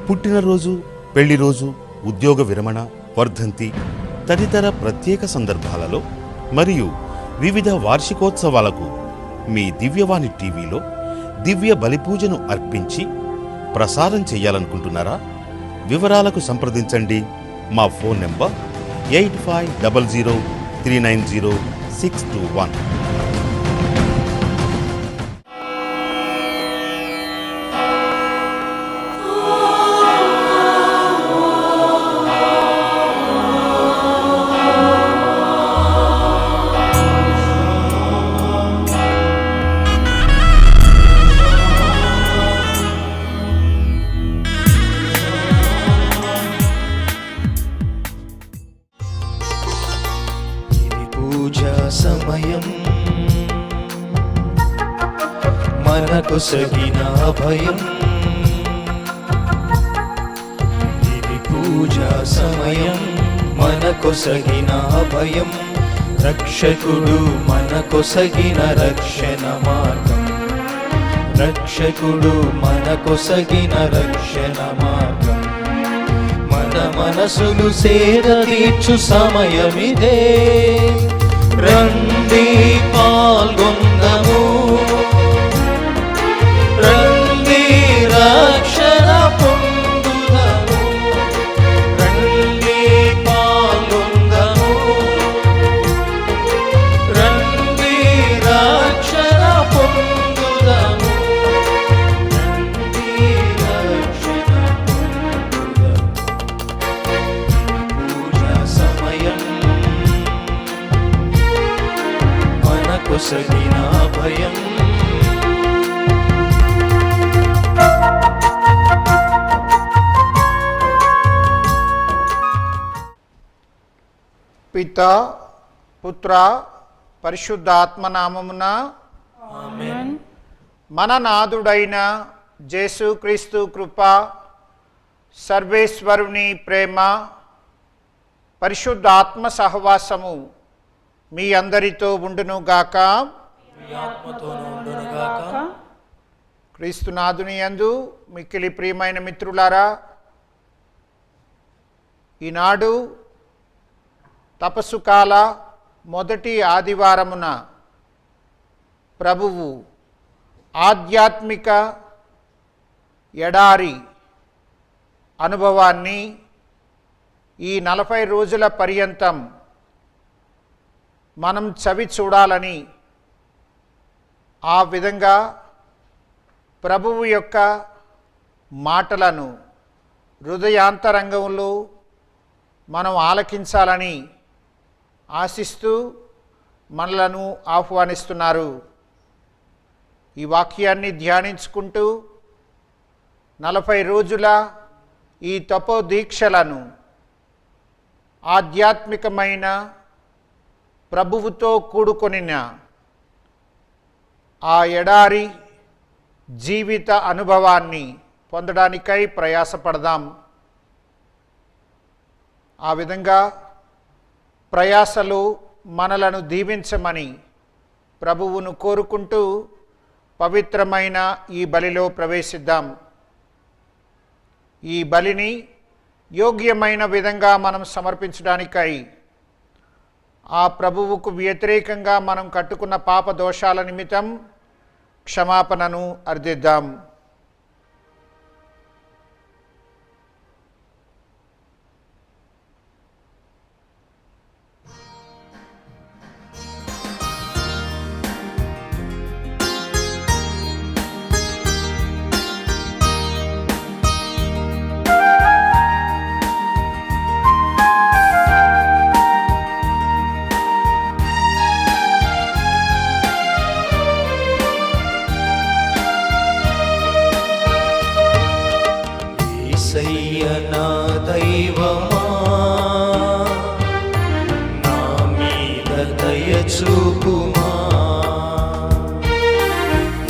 పుట్టినరోజు, పెళ్లిరోజు, ఉద్యోగ విరమణ, వర్ధంతి తదితర ప్రత్యేక సందర్భాలలో మరియు వివిధ వార్షికోత్సవాలకు మీ దివ్యవాణి టీవీలో దివ్య బలిపూజను అర్పించి ప్రసారం చేయాలనుకుంటున్నారా? వివరాలకు సంప్రదించండి. మా ఫోన్ నెంబర్ 8500390621. సమయం మనకు సగిన అభయం, ఇది పూజా సమయం మనకు సగిన అభయం. రక్షకుడు మనకు సగిన రక్షణ మార్గం, రక్షకుడు మనకు సగిన రక్షణ మార్గం. మన మనసులు సేద తీర్చు సమయమిదే, రండి పాల్గొందము, రండి రక్షణ పొందుదము, రండి పాల్గొందము, రండి రక్షణ పొందుదము, రండి రక్షణ పొందుదము. పూజా సమయం మనకు సగిన భయం. పితా, పుత్ర, పరిశుద్ధాత్మ నామమున ఆమేన్. మన నాథుడైన యేసుక్రీస్తు కృప, సర్వేశ్వరుని ప్రేమ, పరిశుద్ధాత్మ సహవాసము మీ అందరితో ఉండునుగాక. క్రీస్తునాథుని యందు మిక్కిలి ప్రియమైన మిత్రులారా, ఈనాడు తపస్సు కాల మొదటి ఆదివారమున ప్రభువు ఆధ్యాత్మిక ఎడారి అనుభవాన్ని ఈ 40 రోజుల పర్యంతం మనం చవి చూడాలని, ఆ విధంగా ప్రభువు యొక్క మాటలను హృదయాంతరంగంలో మనం ఆలకించాలని ఆశిస్తూ మనలను ఆహ్వానిస్తున్నారు. ఈ వాక్యాన్ని ధ్యానించుకుంటూ 40 రోజుల ఈ తపోదీక్షలను ఆధ్యాత్మికమైన ప్రభువుతో కూడుకొనిన ఆ ఎడారి జీవిత అనుభవాన్ని పొందడానికై ప్రయాసపడదాం. ఆ విధంగా ప్రయాసలు మనలను దీవించమని ప్రభువును కోరుకుంటూ పవిత్రమైన ఈ బలిలో ప్రవేశిద్దాం. ఈ బలిని యోగ్యమైన విధంగా మనం సమర్పించడానికై ఆ ప్రభువుకు వ్యతిరేకంగా మనం కట్టుకున్న పాప దోషాల నిమిత్తం క్షమాపణను అర్థిద్దాం. నా దైవమా, నా మీద దయ చూపుమా.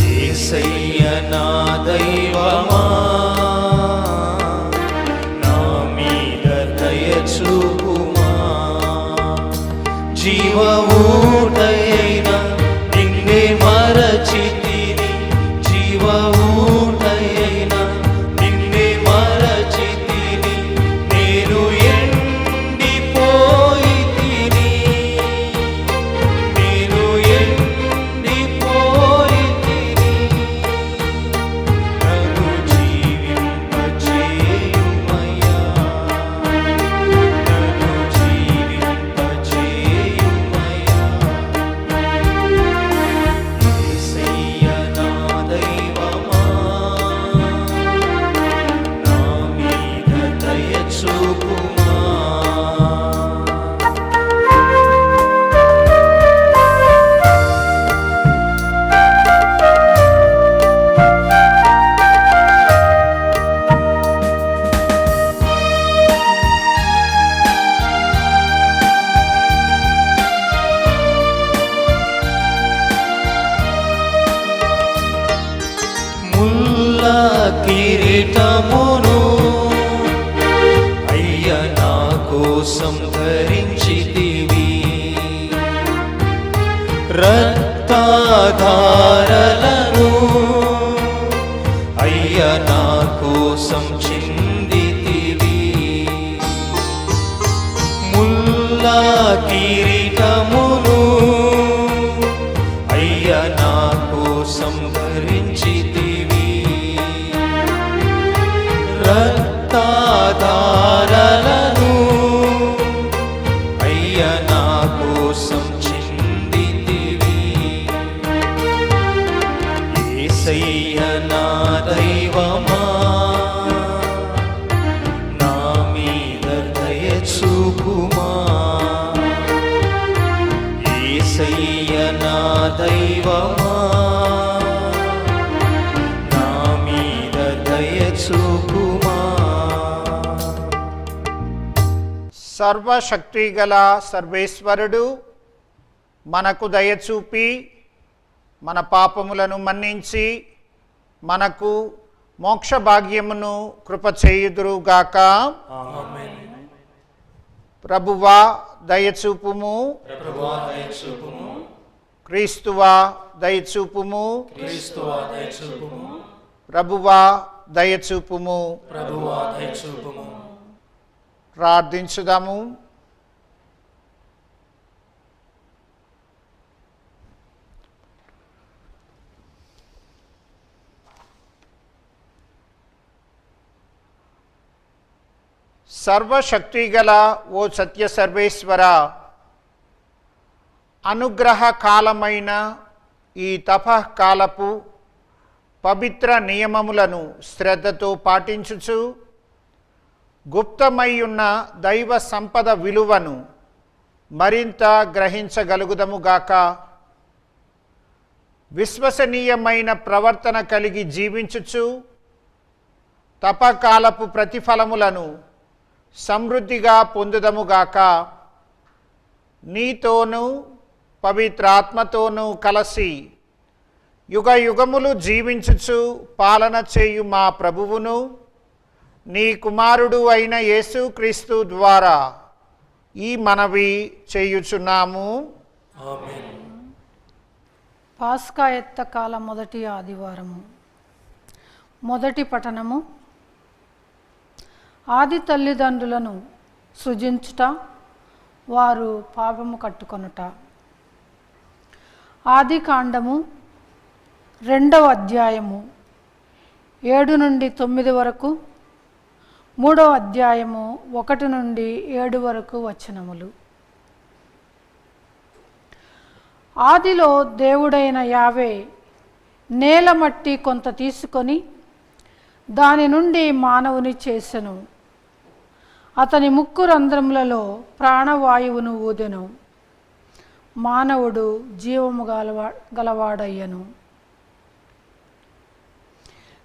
యేసయ్య నా దైవమా, నా మీద దయ చూపుమా. జీవమూటైన నిన్నే మరచితిని, జీవమూటైన నిన్నే మరచితిని. రక్తధారలను అయ్య నా కోసం చిందితివి. ముల్ల కిరీటమును అయ్య నా కోసం ధరించితివి. రక్తధారలను అయ్య నా కోసం చిందితివి. యేసయ్య నా దైవమా, నా మీద దయ చూపుమా. యేసయ్య నా దైవమా, నా మీద దయ చూపుమా. సర్వశక్తి గల సర్వేశ్వరుడు మనకు దయచూపి మన పాపములను మన్నించి మనకు మోక్ష భాగ్యమును కృప చేయుదురుగాక. ప్రభువా దయచూపుము, ప్రభువా దయచూపుము, క్రీస్తువా దయచూపుము, క్రీస్తువా దయచూపుము, ప్రభువా దయచూపుము. ప్రభువా దయచూపుము. ప్రార్థించుదాము. సర్వశక్తి గల ఓ సత్య సర్వేశ్వర, అనుగ్రహ కాలమైన ఈ తపకాలపు పవిత్ర నియమములను శ్రద్ధతో పాటించుచు గుప్తమయ్యున్న దైవ సంపద విలువను మరింత గ్రహించగలుగుదముగాక. విశ్వసనీయమైన ప్రవర్తన కలిగి జీవించుచు తపకాలపు ప్రతిఫలములను సమృద్ధిగా పొందుదముగాక. నీతోనూ పవిత్రాత్మతోనూ కలసి యుగ యుగములు జీవించుచు పాలన చేయు మా ప్రభువును, నీ కుమారుడు అయిన యేసుక్రీస్తు ద్వారా ఈ మనవి చేయుచున్నాము. ఆమేన్. పాస్కా ఎత్తకాల మొదటి ఆదివారము. మొదటి పఠనము. ఆది తల్లిదండ్రులను సృజించుట, వారు పాపము కట్టుకొనుట. ఆది కాండము 2వ అధ్యాయము 7 నుండి 9 వరకు, 3వ అధ్యాయము 1 నుండి 7 వరకు వచనములు. ఆదిలో దేవుడైన యావే నేల మట్టి కొంత తీసుకొని దాని నుండి మానవుని చేసెను. అతని ముక్కు రంధ్రములలో ప్రాణవాయువును ఊదెను. మానవుడు జీవము గలవాడయ్యను.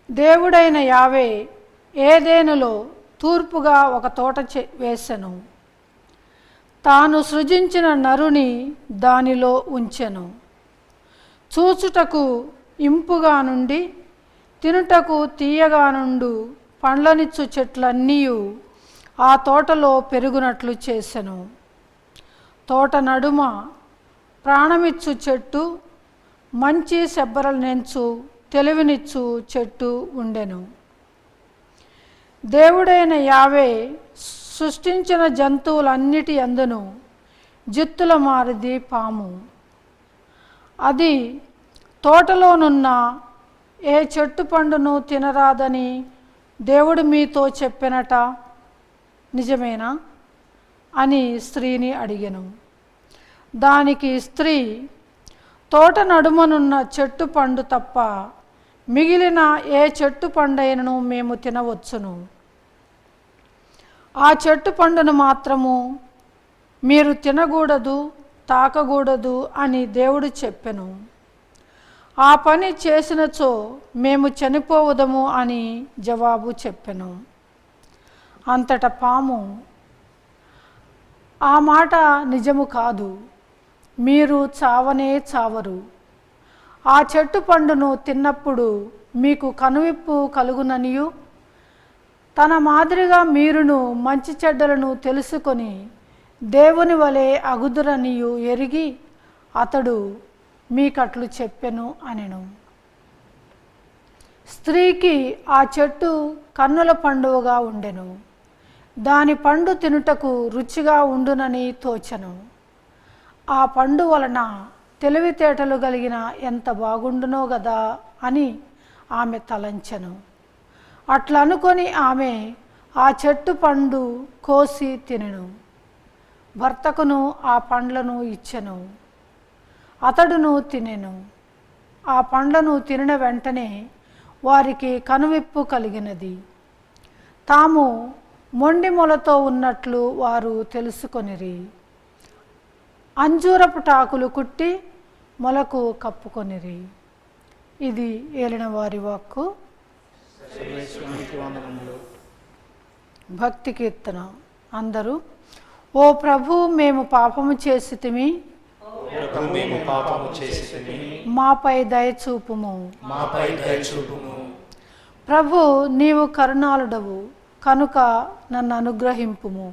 దేవుడైన యావే ఏదేనులో తూర్పుగా ఒక తోట వేసెను. తాను సృజించిన నరుని దానిలో ఉంచెను. చూచుటకు ఇంపుగా నుండి తినుటకు తీయగా నుండు పండ్లనిచ్చు చెట్లన్నీ ఆ తోటలో పెరుగునట్లు చేసెను. తోట నడుమ ప్రాణమిచ్చు చెట్టు, మంచి శబ్బరలు నెంచు తెలివినిచ్చు చెట్టు ఉండెను. దేవుడైన యావే సృష్టించిన జంతువులన్నిటి అందును జిత్తుల మారిది పాము. అది తోటలోనున్న ఏ చెట్టు పండును తినరాదని దేవుడు మీతో చెప్పెనట, నిజమేనా అని స్త్రీని అడిగెను. దానికి స్త్రీ, తోట నడుమనున్న చెట్టు పండు తప్ప మిగిలిన ఏ చెట్టు పండైనను మేము తినవచ్చును. ఆ చెట్టు పండును మాత్రము మీరు తినకూడదు, తాకకూడదు అని దేవుడు చెప్పెను. ఆ పని చేసినచో మేము చనిపోవదము అని జవాబు చెప్పెను. అంతట పాము, ఆ మాట నిజము కాదు, మీరు చావనే చావరు. ఆ చెట్టు పండును తిన్నప్పుడు మీకు కనువిప్పు కలుగుననియు, తన మాదిరిగా మీరును మంచి చెడ్డలను తెలుసుకొని దేవుని వలె అగుదురనియు ఎరిగి అతడు మీకట్లు చెప్పెను అనెను. స్త్రీకి ఆ చెట్టు కన్నుల పండువగా ఉండెను. దాని పండు తినుటకు రుచిగా ఉండునని తోచెను. ఆ పండు వలన తెలివితేటలు కలిగిన ఎంత బాగుండునో గదా అని ఆమె తలంచెను. అట్లా అనుకొని ఆమె ఆ చెట్టు పండు కోసి తినెను. భర్తకును ఆ పండ్లను ఇచ్చెను. అతడును తినెను. ఆ పండ్లను తినిన వెంటనే వారికి కనువిప్పు కలిగినది. తాము మొండి మొలతో ఉన్నట్లు వారు తెలుసుకొనిరి. అంజూరపు టాకులు కుట్టి మొలకు కప్పుకొనిరి. ఇది ఏలిన వారి వాక్కు. భక్తి కీర్తన. అందరూ ఓ ప్రభు మేము పాపము చేసితిమి, మేము పాపము చేసితిమి, మాపై దయచూపుము. మాపై దయచూపుము. ప్రభు నీవు కరుణాళుడవు కనుక నన్ను అనుగ్రహింపుము.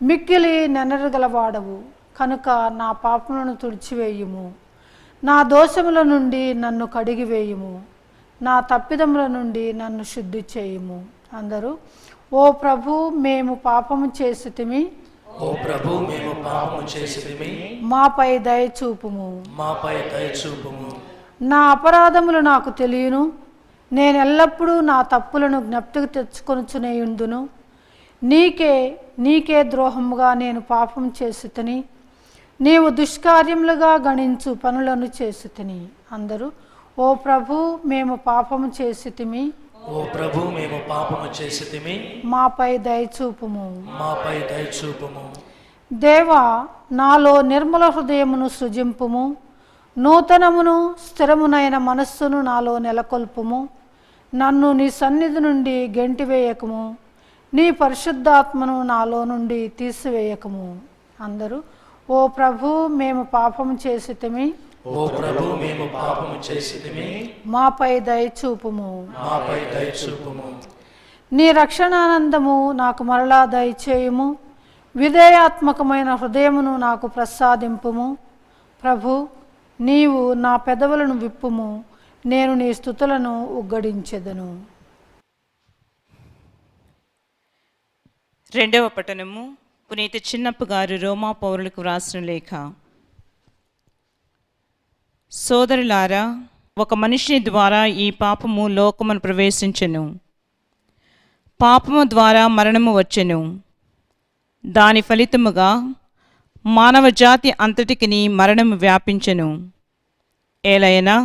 మిక్కిలి నెనరగలవాడవు కనుక నా పాపములను తుడిచివేయుము. నా దోషముల నుండి నన్ను కడిగివేయుము. నా తప్పిదముల నుండి నన్ను శుద్ధి చేయుము. అందరూ ఓ ప్రభు మేము పాపము చేసితిమి, ఓ ప్రభు మేము పాపము చేసితిమి, మాపై దయచూపుము. మాపై దయచూపుము. నా అపరాధములు నాకు తెలియను. నేను ఎల్లప్పుడూ నా తప్పులను జ్ఞప్తికి తెచ్చుకొనుచునేయుందును. నీకే ద్రోహముగా నేను పాపం చేసితిని. నీవు దుష్కార్యములుగా గణించు పనులను చేసితిని. అందరూ ఓ ప్రభు మేము పాపము చేసితిమి, ఓ ప్రభు మేము పాపము చేసితిమి, మాపై దయచూపుము. మాపై దయచూపుము. దేవా నాలో నిర్మల హృదయమును సృజింపుము. నూతనమును స్థిరమునైన మనస్సును నాలో నెలకొల్పుము. నన్ను నీ సన్నిధి నుండి గెంటివేయకము. నీ పరిశుద్ధాత్మను నాలో నుండి తీసివేయకము. అందరూ ఓ ప్రభు మేము పాపము చేసితిమి, ఓ ప్రభు మేము పాపము చేసితిమి, మాపై దయచూపుము. మాపై దయచూపుము. నీ రక్షణానందము నాకు మరలా దయచేయుము. విధేయాత్మకమైన హృదయమును నాకు ప్రసాదింపుము. ప్రభు నీవు నా పెదవులను విప్పుము. నేను నీ స్తుతులను ఉగ్గడించెదను. రెండవ పట్టణము. పునీత చిన్నప్ప గారు రోమా పౌరులకు వ్రాసిన లేఖ. సోదరులారా, ఒక మనిషి ద్వారా ఈ పాపము లోకమును ప్రవేశించెను. పాపము ద్వారా మరణము వచ్చెను. దాని ఫలితముగా మానవ జాతి అంతటికి మరణము వ్యాపించెను. ఏలైనా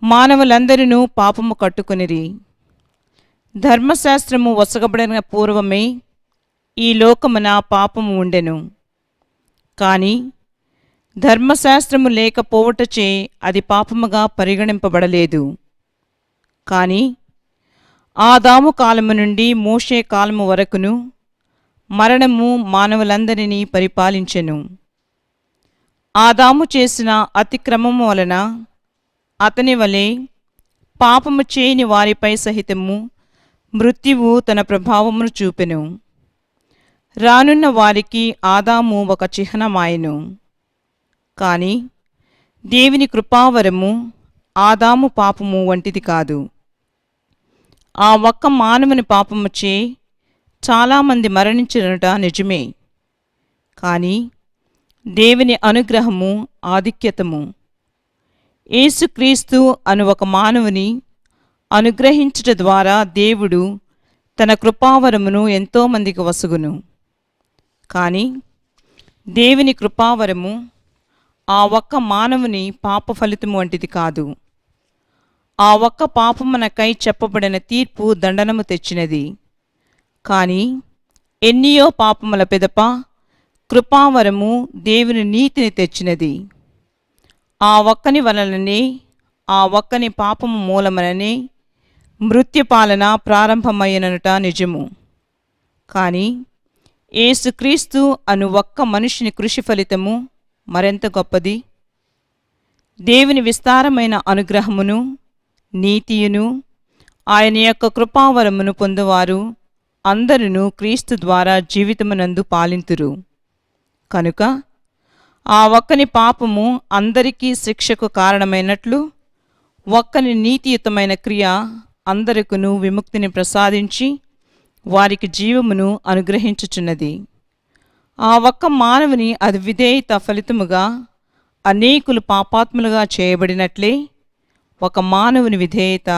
మానవులందరూ పాపము కట్టుకొనిరి. ధర్మశాస్త్రము వసగబడిన పూర్వమే ఈ లోకమున పాపము ఉండెను. కానీ ధర్మశాస్త్రము లేకపోవటచే అది పాపముగా పరిగణింపబడలేదు. కానీ ఆదాము కాలము నుండి మోషే కాలము వరకును మరణము మానవులందరినీ పరిపాలించెను. ఆదాము చేసిన అతిక్రమము వలన అతని వలె పాపము చేయని వారిపై సహితము మృత్యువు తన ప్రభావమును చూపెను. రానున్న వారికి ఆదాము ఒక చిహ్నమాయెను. కానీ దేవుని కృపావరము ఆదాము పాపము వంటిది కాదు. ఆ ఒక్క మానవుని పాపముచే చాలామంది మరణించినట నిజమే. కానీ దేవుని అనుగ్రహము ఆధిక్యతము యేసుక్రీస్తు అను ఒక మానవుని అనుగ్రహించుట ద్వారా దేవుడు తన కృపావరమును ఎంతోమందికి వసగును. కానీ దేవుని కృపావరము ఆ ఒక్క మానవుని పాప ఫలితము వంటిది కాదు. ఆ ఒక్క పాపమునకై చెప్పబడిన తీర్పు దండనము తెచ్చినది. కానీ ఎన్నియో పాపముల పెదప కృపావరము దేవుని నీతిని తెచ్చినది. ఆ ఒక్కని వలననే, ఆ ఒక్కని పాపము మూలమననే మృత్యుపాలన ప్రారంభమయ్యననుట నిజము. కానీ యేసుక్రీస్తు అను ఒక్క మనుషుని కృషి ఫలితము మరెంత గొప్పది. దేవుని విస్తారమైన అనుగ్రహమును నీతియును ఆయన యొక్క కృపావరమును పొందువారు అందరును క్రీస్తు ద్వారా జీవితమునందు పాలింతురు. కనుక ఆ ఒక్కని పాపము అందరికీ శిక్షకు కారణమైనట్లు ఒక్కని నీతియుతమైన క్రియ అందరికును విముక్తిని ప్రసాదించి వారికి జీవమును అనుగ్రహించుచున్నది. ఆ ఒక్క మానవుని అవిధేయత ఫలితముగా అనేకులు పాపాత్ములుగా చేయబడినట్లే ఒక మానవుని విధేయత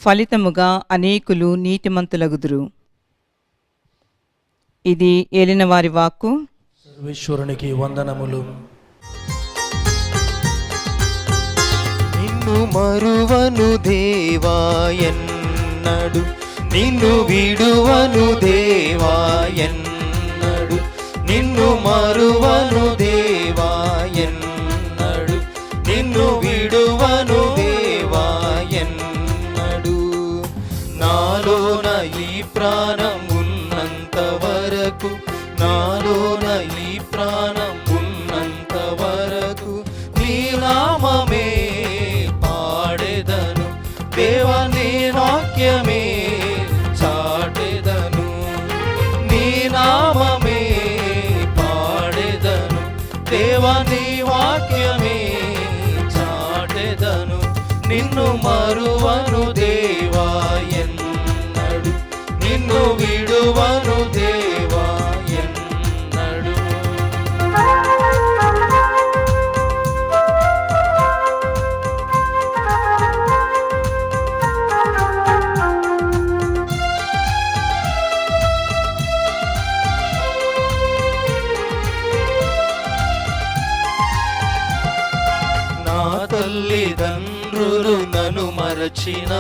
ఫలితముగా అనేకులు నీతిమంతులగుదురు. ఇది ఏలిన వారి వాక్కు. సర్వేశ్వరునికి వందనములు. నిన్ను మరువను దేవాయన్నడు, నిన్ను విడువను దేవాయన్నడు, నిన్ను మరువను దేవాయన్నడు, నిన్ను విడువను దేవాయన్నడు. నాలోన ఈ ప్రాణం ఉన్నంత వరకు, నాలోన ఈ ప్రాణం ఉన్నంత వరకు నీ నామమే పాడెదను, దేవా నీ వాక్యమే చాటెదను, నీ నామమే పాడెదను, దేవా నీ వాక్యమే చాటెదను. నిన్ను మరువను దేవాయన్నడు, నిన్ను విడువను దేవాయన్నడు. నా తల్లిదండ్రులు నన్ను మరచిన,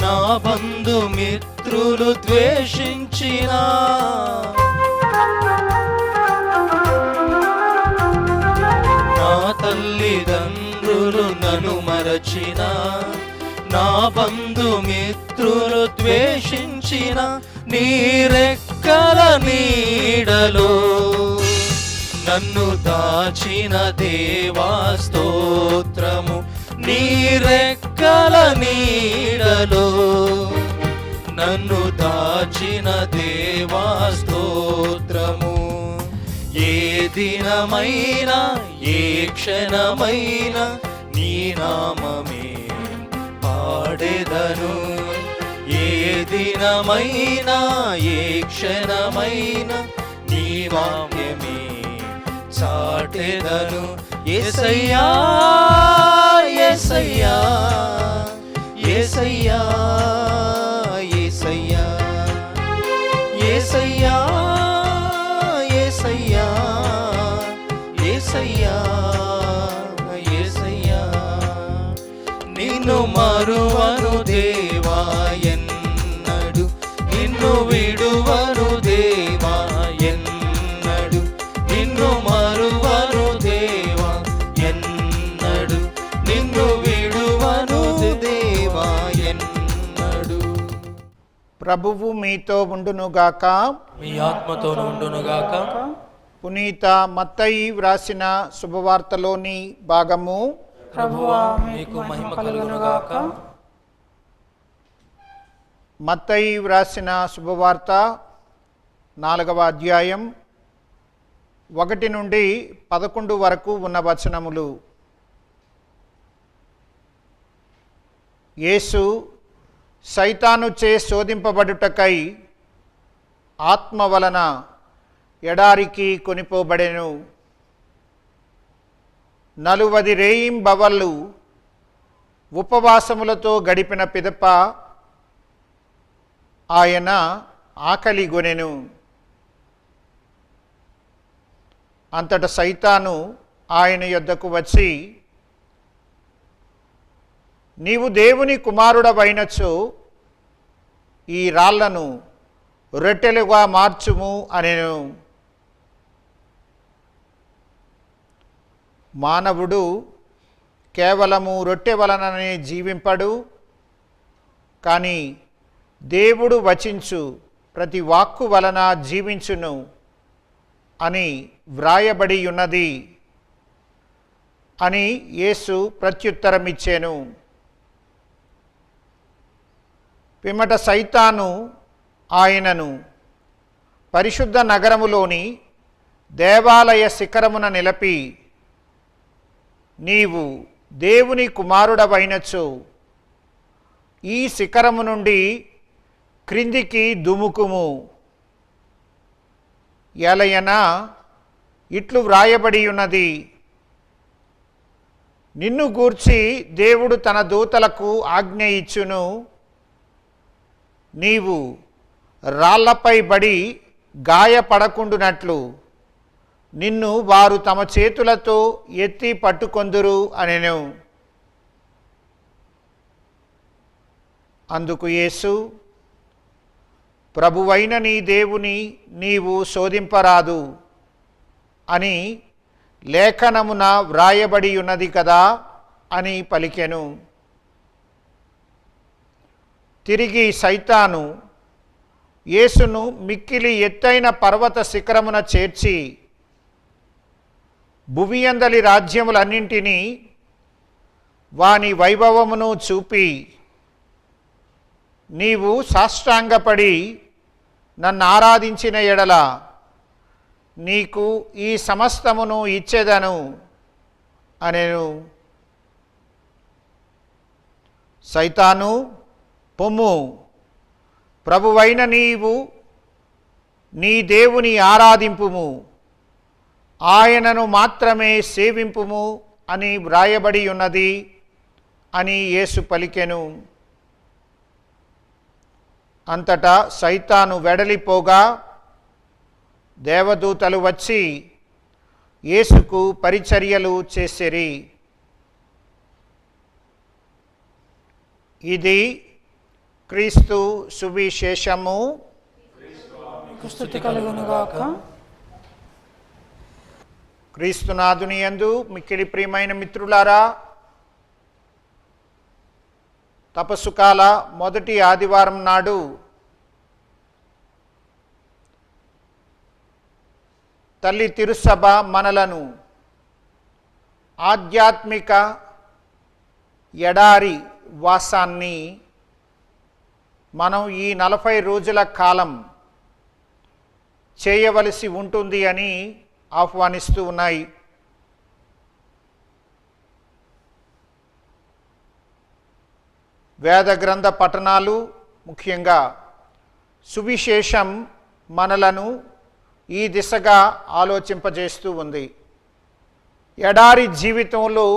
నా బంధుమిత్రులు ద్వేషించిన, నా తల్లిదండ్రులు నన్ను మరచిన, నా బంధుమిత్రులు ద్వేషించిన, నీ రెక్కల నీడలో నన్ను దాచిన దేవా స్తోత్రము, నీ రెక్కల నీడలో నన్ను దాచిన దేవా స్తోత్రము. ఏ దినమైనా ఏ క్షణమైనా నీ నామమే పాడెదను, ఏ దినమైనా ఏ క్షణమైనా నీ వాక్యమే చాటెదను. యేసయ్యా యేసయ్యా యేసయ్యా యేసయ్యా యేసయ్యా యేసయ్యా యేసయ్యా యేసయ్యా. నిన్ను మరువను దేవాయన్నడు, నిన్ను విడువను దేవాయన్నడు, నిన్ను మరువను దేవాయన్నడు, నిన్ను విడువను దేవాయన్నడు. ప్రభువు మీతో ఉండునుగాక. మీ ఆత్మతోను ఉండునుగాక. పునీత మత్తయి వ్రాసిన శుభవార్తలోని భాగము. ప్రభువా మీకు మహిమ కలుగునుగాక. మత్తయి వ్రాసిన శుభవార్త 4వ అధ్యాయం 1 నుండి 11 వరకు ఉన్న వచనములు. యేసు సైతానుచే శోధింపబడుటకై ఆత్మ వలన ఎడారికి కొనిపోబడెను. 40 రేయింబవళ్ళు ఉపవాసములతో గడిపిన పిదప ఆయన ఆకలిగొనెను. అంతట సైతాను ఆయన యొద్దకు వచ్చి, నీవు దేవుని కుమారుడవైనచో ఈ రాళ్లను రొట్టెలుగా మార్చుము అనెను. మానవుడు కేవలము రొట్టె వలననే జీవింపడు, కానీ దేవుడు వచించు ప్రతి వాక్కు వలన జీవించును అని వ్రాయబడి ఉన్నది అని యేసు ప్రత్యుత్తరమిచ్చెను. పిమ్మట సైతాను ఆయనను పరిశుద్ధ నగరములోని దేవాలయ శిఖరమున నిలపి, నీవు దేవుని కుమారుడవైనచో ఈ శిఖరము నుండి క్రిందికి దుముకుము. ఎలయనా ఇట్లు వ్రాయబడి ఉన్నది, నిన్ను గూర్చి దేవుడు తన దూతలకు ఆజ్ఞ ఇచ్చును, నీవు రాళ్లపై బడి గాయపడకుండునట్లు నిన్ను వారు తమ చేతులతో ఎత్తి పట్టుకొందురు అనెను. అందుకు యేసు, ప్రభువైన నీ దేవుని నీవు శోధింపరాదు అని లేఖనమున వ్రాయబడి ఉన్నది కదా అని పలికెను. తిరిగి సైతాను యేసును మిక్కిలి ఎత్తైన పర్వత శిఖరమున చేర్చి, భువియందలి రాజ్యములన్నింటినీ వాని వైభవమును చూపి, నీవు సాష్టాంగపడి నన్ను ఆరాధించిన ఎడల నీకు ఈ సమస్తమును ఇచ్చేదను అనెను. సైతాను, పొమ్ము, ప్రభువైన నీవు నీ దేవుని ఆరాధింపుము, ఆయనను మాత్రమే సేవింపుము అని వ్రాయబడి ఉన్నది అని యేసు పలికెను. అంతటా సైతాను వెడలిపోగా దేవదూతలు వచ్చి యేసుకు పరిచర్యలు చేసిరి. ఇది క్రీస్తు సువిశేషము. స్తుతి కలుగునుగాక. క్రీస్తునాథుని యందు మిక్కిలి ప్రియమైన మిత్రులారా, తపస్సుకాల మొదటి ఆదివారం నాడు తల్లి తిరుసభ మనలను ఆధ్యాత్మిక ఎడారి వాసాన్ని మనం ఈ 40 రోజుల కాలం చేయవలసి ఉంటుంది అని ఆహ్వానిస్తూ ఉన్నాయి. వేద గ్రంథ పఠనాలు, ముఖ్యంగా సువిశేషం మనలను ఈ దిశగా ఆలోచింపజేస్తూ ఉంది. ఎడారి జీవితంలో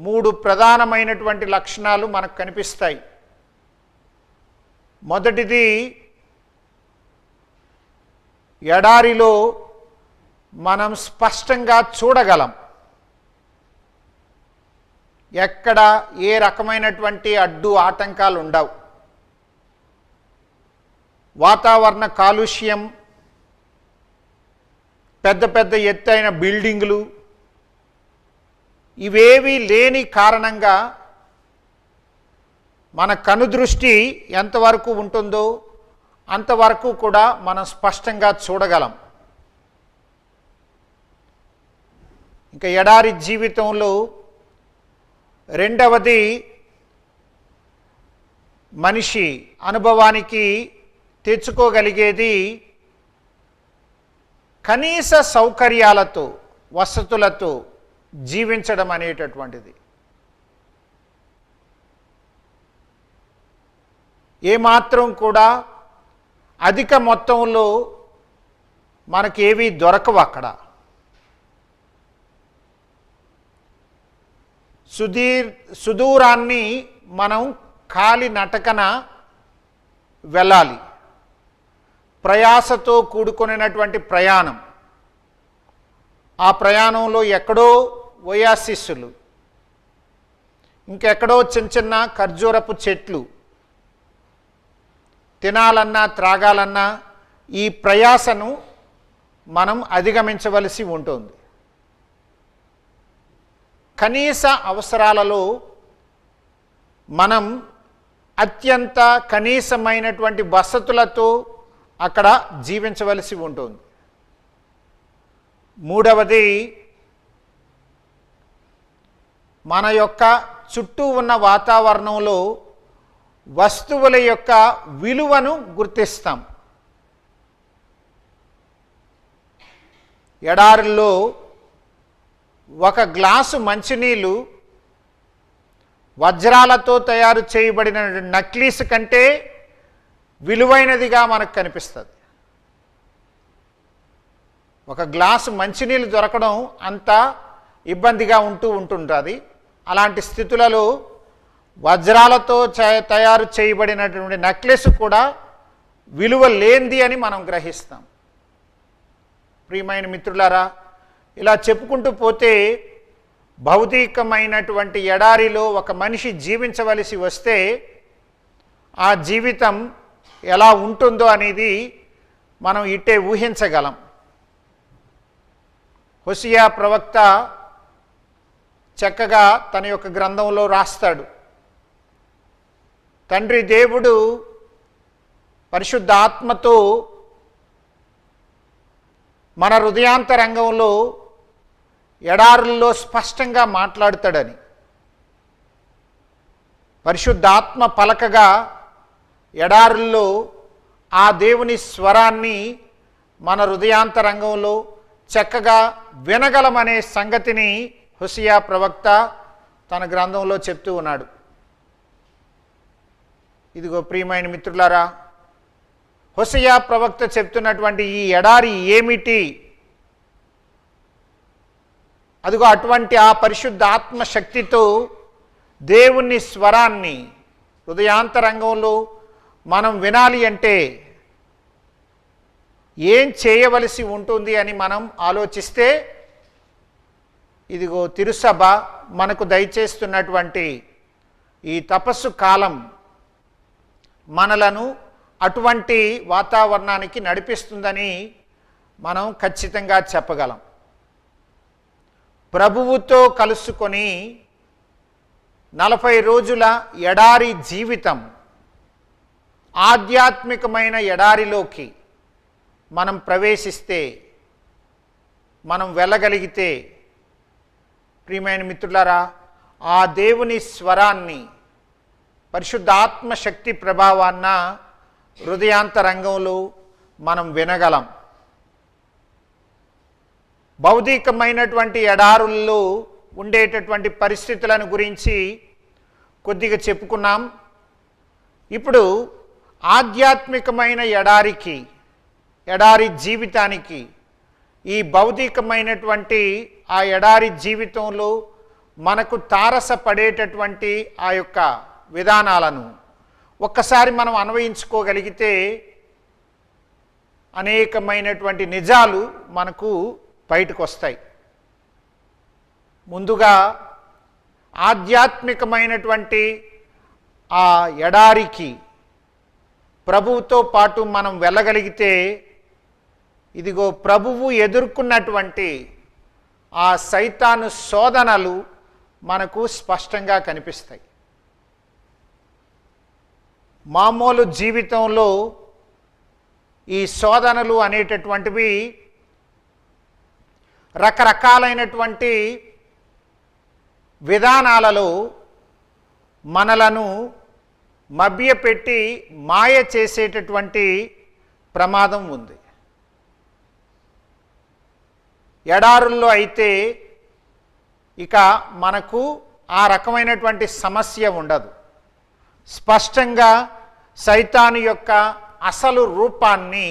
3 ప్రధానమైనటువంటి లక్షణాలు మనకు కనిపిస్తాయి. మొదటిది, ఎడారిలో మనం స్పష్టంగా చూడగలం. ఎక్కడ ఏ రకమైనటువంటి అడ్డు ఆటంకాలు ఉండవు. వాతావరణ కాలుష్యం, పెద్ద పెద్ద ఎత్తైన బిల్డింగులు ఇవేవీ లేని కారణంగా మన కనుదృష్టి ఎంతవరకు ఉంటుందో అంతవరకు కూడా మనం స్పష్టంగా చూడగలం. ఇంకా ఎడారి జీవితంలో రెండవది, మనిషి అనుభవానికి తెచ్చుకోగలిగేది కనీస సౌకర్యాలతో, వసతులతో జీవించడం అనేటటువంటిది. ఏమాత్రం కూడా అధిక మొత్తంలో మనకేవి దొరకవు. అక్కడ సుదూరాన్ని మనం కాలి నటకన వెళ్ళాలి. ప్రయాసతో కూడుకునేటువంటి ప్రయాణం. ఆ ప్రయాణంలో ఎక్కడో ఒయాసిస్సులు, ఇంకెక్కడో చిన్న చిన్న ఖర్జూరపు చెట్లు, తినాలన్నా త్రాగాలన్నా ఈ ప్రయాసను మనం అధిగమించవలసి ఉంటుంది. కనీస అవసరాలలో మనం అత్యంత కనీసమైనటువంటి వసతులతో అక్కడ జీవించవలసి ఉంటుంది. మూడవది, మన యొక్క చుట్టూ ఉన్న వాతావరణంలో వస్తువుల యొక్క విలువను గుర్తిస్తాం. ఎడారుల్లో ఒక గ్లాసు మంచినీళ్ళు వజ్రాలతో తయారు చేయబడిన నక్లీస్ కంటే విలువైనదిగా మనకు కనిపిస్తుంది. ఒక గ్లాసు మంచినీళ్ళు దొరకడం అంత ఇబ్బందిగా ఉంటుంటుంది. అలాంటి స్థితులలో వజ్రాలతో తయారు చేయబడినటువంటి నెక్లెస్ కూడా విలువ లేనిది అని మనం గ్రహిస్తాం. ప్రియమైన మిత్రులారా, ఇలా చెప్పుకుంటూ పోతే భౌతికమైనటువంటి ఎడారిలో ఒక మనిషి జీవించవలసి వస్తే ఆ జీవితం ఎలా ఉంటుందో అనేది మనం ఇట్టే ఊహించగలం. హోషేయ ప్రవక్త చక్కగా తన యొక్క గ్రంథంలో రాస్తాడు, తండ్రి దేవుడు పరిశుద్ధ ఆత్మతో మన హృదయాంతరంగంలో ఎడారుల్లో స్పష్టంగా మాట్లాడతాడని. పరిశుద్ధాత్మ పలకగా ఎడారుల్లో ఆ దేవుని స్వరాన్ని మన హృదయాంతరంగంలో చక్కగా వినగలమనే సంగతిని హోషేయ ప్రవక్త తన గ్రంథంలో చెప్తూ ఉన్నాడు. ఇదిగో ప్రియమైన మిత్రులారా, హోషేయ ప్రవక్త చెప్తున్నటువంటి ఈ ఎడారి ఏమిటి? అదిగో అటువంటి ఆ పరిశుద్ధ ఆత్మ శక్తితో దేవుని స్వరాన్ని హృదయాంతరంగంలో మనం వినాలి అంటే ఏం చేయవలసి ఉంటుంది అని మనం ఆలోచిస్తే, ఇదిగో తిరుసభ మనకు దయచేస్తున్నటువంటి ఈ తపస్సు కాలం మనలను అటువంటి వాతావరణానికి నడిపిస్తుందని మనం ఖచ్చితంగా చెప్పగలం. ప్రభువుతో కలుసుకొని 40 రోజుల ఎడారి జీవితం, ఆధ్యాత్మికమైన ఎడారిలోకి మనం ప్రవేశిస్తే, మనం వెళ్ళగలిగితే, ప్రియమైన మిత్రులారా, ఆ దేవుని స్వరాన్ని, పరిశుద్ధాత్మ శక్తి ప్రభావాన్న హృదయాంతరంగంలో మనం వినగలం. భౌతికమైనటువంటి ఎడారుల్లో ఉండేటటువంటి పరిస్థితులను గురించి కొద్దిగా చెప్పుకున్నాం. ఇప్పుడు ఆధ్యాత్మికమైన ఎడారి జీవితానికి, ఈ భౌతికమైనటువంటి ఆ ఎడారి జీవితంలో మనకు తారసపడేటటువంటి ఆ యొక్క విధానాలను ఒక్కసారి మనం అన్వయించుకోగలిగితే అనేకమైనటువంటి నిజాలు మనకు బయటకు వస్తాయి. ముందుగా ఆధ్యాత్మికమైనటువంటి ఆ ఎడారికి ప్రభువుతో పాటు మనం వెళ్ళగలిగితే, ఇదిగో ప్రభువు ఎదుర్కొన్నటువంటి ఆ సైతాను శోధనలు మనకు స్పష్టంగా కనిపిస్తాయి. మామూలు జీవితంలో ఈ శోధనలు అనేటటువంటివి రకరకాలైనటువంటి విధానాలలో మనలను మభ్యపెట్టి మాయ చేసేటటువంటి ప్రమాదం ఉంది. ఎడారుల్లో అయితే ఇక మనకు ఆ రకమైనటువంటి సమస్య ఉండదు. స్పష్టంగా సైతాను యొక్క అసలు రూపాన్ని,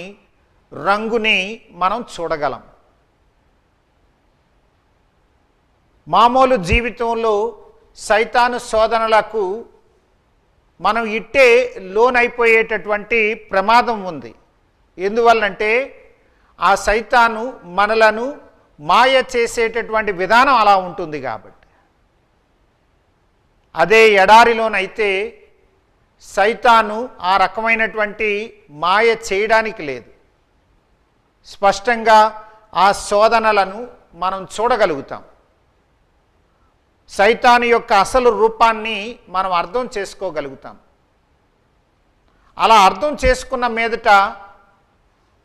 రంగుని మనం చూడగలం. మామూలు జీవితంలో సైతాను శోధనలకు మనం ఇట్టే లోనైపోయేటటువంటి ప్రమాదం ఉంది. ఎందువల్లంటే ఆ సైతాను మనలను మాయ చేసేటటువంటి విధానం అలా ఉంటుంది కాబట్టి. అదే ఎడారిలోనైతే సైతాను ఆ రకమైనటువంటి మాయ చేయడానికి లేదు. స్పష్టంగా ఆ శోధనలను మనం చూడగలుగుతాం. సైతాను యొక్క అసలు రూపాన్ని మనం అర్థం చేసుకోగలుగుతాం. అలా అర్థం చేసుకున్న మీదట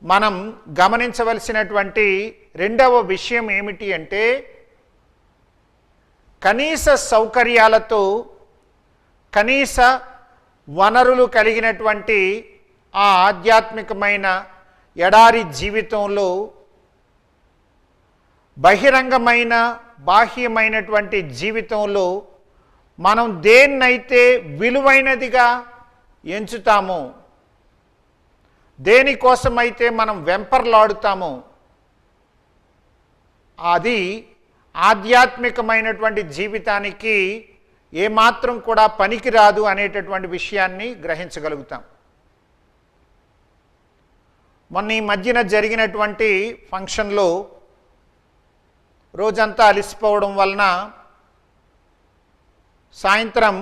మనం గమనించవలసినటువంటి రెండవ విషయం ఏమిటి అంటే, కనీస సౌకర్యాలతో, కనీస వనరులు కలిగినటువంటి ఆ ఆధ్యాత్మికమైన ఎడారి జీవితంలో బహిరంగమైన బాహ్యమైనటువంటి జీవితంలో మనం దేన్నైతే విలువైనదిగా ఎంచుతామో, దేనికోసమైతే మనం వెంపర్లాడుతామో అది ఆధ్యాత్మికమైనటువంటి జీవితానికి ఏమాత్రం కూడా పనికిరాదు అనేటటువంటి విషయాన్ని గ్రహించగలుగుతాం. మొన్న ఈ మధ్యన జరిగినటువంటి ఫంక్షన్లో రోజంతా అలసిపోవడం వలన సాయంత్రం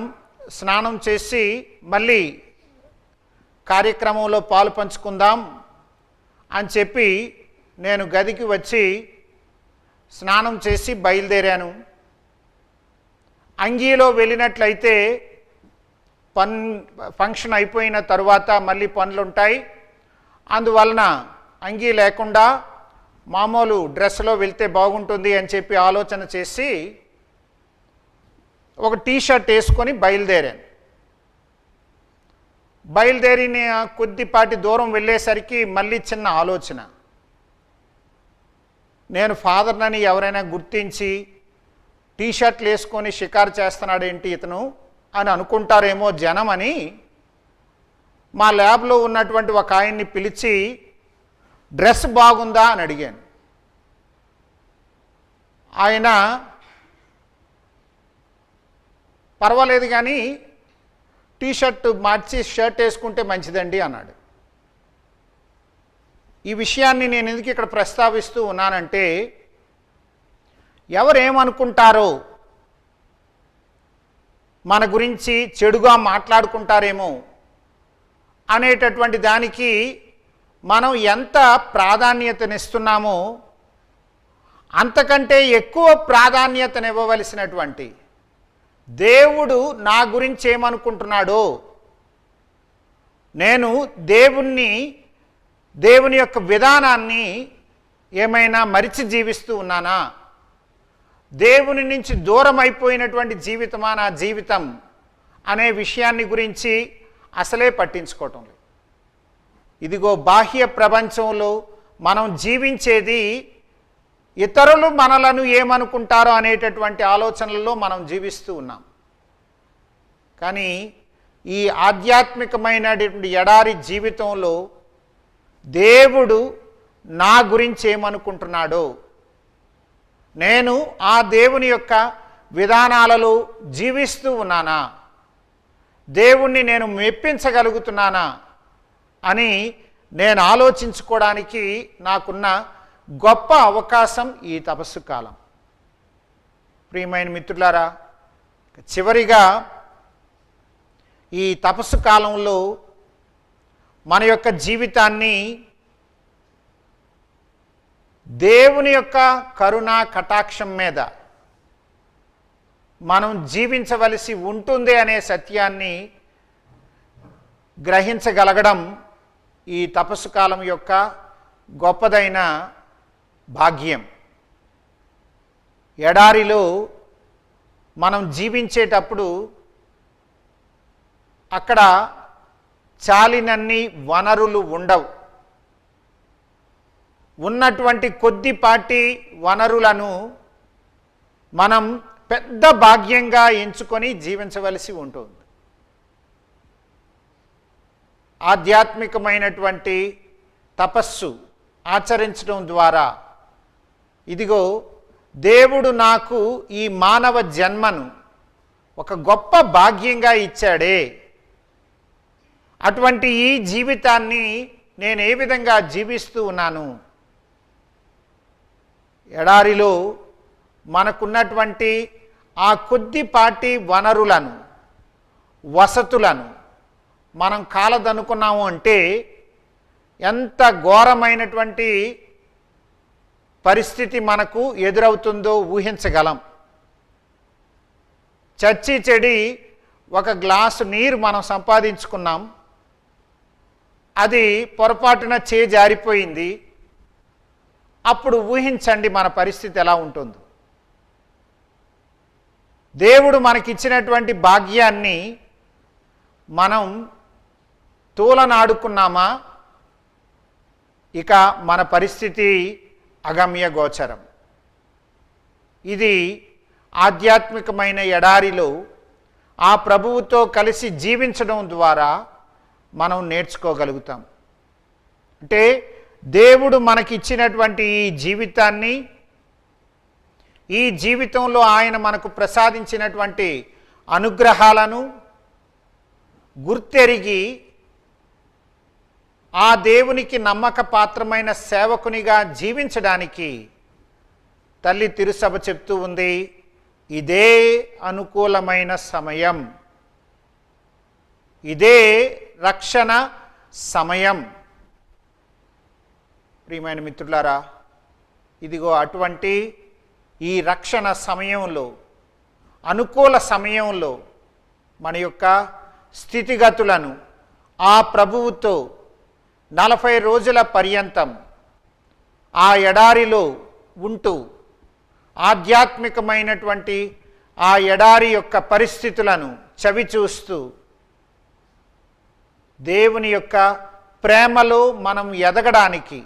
స్నానం చేసి మళ్ళీ కార్యక్రమంలో పాలు పంచుకుందాం అని చెప్పి నేను గదికి వచ్చి స్నానం చేసి బయలుదేరాను. అంగీలో వెళ్ళినట్లయితే ఫంక్షన్ అయిపోయిన తరువాత మళ్ళీ పనులుంటాయి, అందువలన అంగీ లేకుండా మామూలు డ్రెస్లో వెళ్తే బాగుంటుంది అని చెప్పి ఆలోచన చేసి ఒక టీషర్ట్ వేసుకొని బయలుదేరాను. బయలుదేరిన కొద్దిపాటి దూరం వెళ్ళేసరికి మళ్ళీ చిన్న ఆలోచన, నేను ఫాదర్నని ఎవరైనా గుర్తించి టీషర్ట్లు వేసుకొని షికారు చేస్తున్నాడేంటి ఇతను అని అనుకుంటారేమో జనం అని మా ల్యాబ్లో ఉన్నటువంటి ఒక ఆయన్ని పిలిచి డ్రెస్ బాగుందా అని అడిగాను. ఆయన పర్వాలేదు కానీ టీషర్ట్ మార్చి షర్ట్ వేసుకుంటే మంచిదండి అన్నాడు. ఈ విషయాన్ని నేను ఎందుకు ఇక్కడ ప్రస్తావిస్తూ ఉన్నానంటే, ఎవరేమనుకుంటారో, మన గురించి చెడుగా మాట్లాడుకుంటారేమో అనేటటువంటి దానికి మనం ఎంత ప్రాధాన్యతనిస్తున్నామో అంతకంటే ఎక్కువ ప్రాధాన్యతనివ్వవలసినటువంటి దేవుడు నా గురించి ఏమనుకుంటున్నాడో, నేను దేవుని యొక్క విధానాన్ని ఏమైనా మరిచి జీవిస్తూ ఉన్నానా, దేవుని నుంచి దూరం అయిపోయినటువంటి జీవితమా నా జీవితం అనే విషయాన్ని గురించి అసలే పట్టించుకోవటం లేదు. ఇదిగో బాహ్య ప్రపంచంలో మనం జీవించేది ఇతరులు మనలను ఏమనుకుంటారో అనేటటువంటి ఆలోచనల్లో మనం జీవిస్తూ ఉన్నాం. కానీ ఈ ఆధ్యాత్మికమైనటువంటి ఎడారి జీవితంలో దేవుడు నా గురించి ఏమనుకుంటున్నాడో, నేను ఆ దేవుని యొక్క విధానాలలో జీవిస్తూ ఉన్నానా, దేవుణ్ణి నేను మెప్పించగలుగుతున్నానా అని నేను ఆలోచించుకోవడానికి నాకున్న గొప్ప అవకాశం ఈ తపస్సు కాలం. ప్రియమైన మిత్రులారా, చివరిగా ఈ తపస్సు కాలంలో మన యొక్క జీవితాన్ని దేవుని యొక్క కరుణా కటాక్షం మీద మనం జీవించవలసి ఉంటుంది అనే సత్యాన్ని గ్రహించగలగడం ఈ తపస్సు కాలం యొక్క గొప్పదైన భాగ్యం. ఎడారిలో మనం జీవించేటప్పుడు అక్కడ చాలినన్ని వనరులు ఉండవు. ఉన్నటువంటి కొద్దిపాటి వనరులను మనం పెద్ద భాగ్యంగా ఎంచుకొని జీవించవలసి ఉంటుంది. ఆధ్యాత్మికమైనటువంటి తపస్సు ఆచరించడం ద్వారా ఇదిగో దేవుడు నాకు ఈ మానవ జన్మను ఒక గొప్ప భాగ్యంగా ఇచ్చాడే, అటువంటి ఈ జీవితాన్ని నేను ఏ విధంగా జీవిస్తూ ఉన్నాను, ఎడారిలో మనకున్నటువంటి ఆ కొద్దిపాటి వనరులను వసతులను మనం కాలదనుకున్నాము అంటే ఎంత ఘోరమైనటువంటి పరిస్థితి మనకు ఎదురవుతుందో ఊహించగలం. చచ్చి చెడి ఒక గ్లాసు నీరు మనం సంపాదించుకున్నాం, అది పొరపాటున జారిపోయింది, అప్పుడు ఊహించండి మన పరిస్థితి ఎలా ఉంటుందో. దేవుడు మనకిచ్చినటువంటి భాగ్యాన్ని మనం తూలనాడుకున్నామా, ఇక మన పరిస్థితి అగమ్య గోచరం. ఇది ఆధ్యాత్మికమైన ఎడారిలో ఆ ప్రభువుతో కలిసి జీవించడం ద్వారా మనం నేర్చుకోగలుగుతాం. అంటే దేవుడు మనకిచ్చినటువంటి ఈ జీవితాన్ని, ఈ జీవితంలో ఆయన మనకు ప్రసాదించినటువంటి అనుగ్రహాలను గుర్తెరిగి ఆ దేవునికి నమ్మక పాత్రమైన సేవకునిగా జీవించడానికి తల్లి తిరుసభ చెప్తూ ఉంది, ఇదే అనుకూలమైన సమయం, ఇదే రక్షణ సమయం. ప్రియమైన మిత్రులారా, ఇదిగో అటువంటి ఈ రక్షణ సమయంలో, అనుకూల సమయంలో మన యొక్క స్థితిగతులను ఆ ప్రభువుతో 40 రోజుల పర్యంతం ఆ ఎడారిలో ఉంటూ ఆధ్యాత్మికమైనటువంటి ఆ ఎడారి యొక్క పరిస్థితులను చవిచూస్తూ దేవుని యొక్క ప్రేమలో మనం ఎదగడానికి,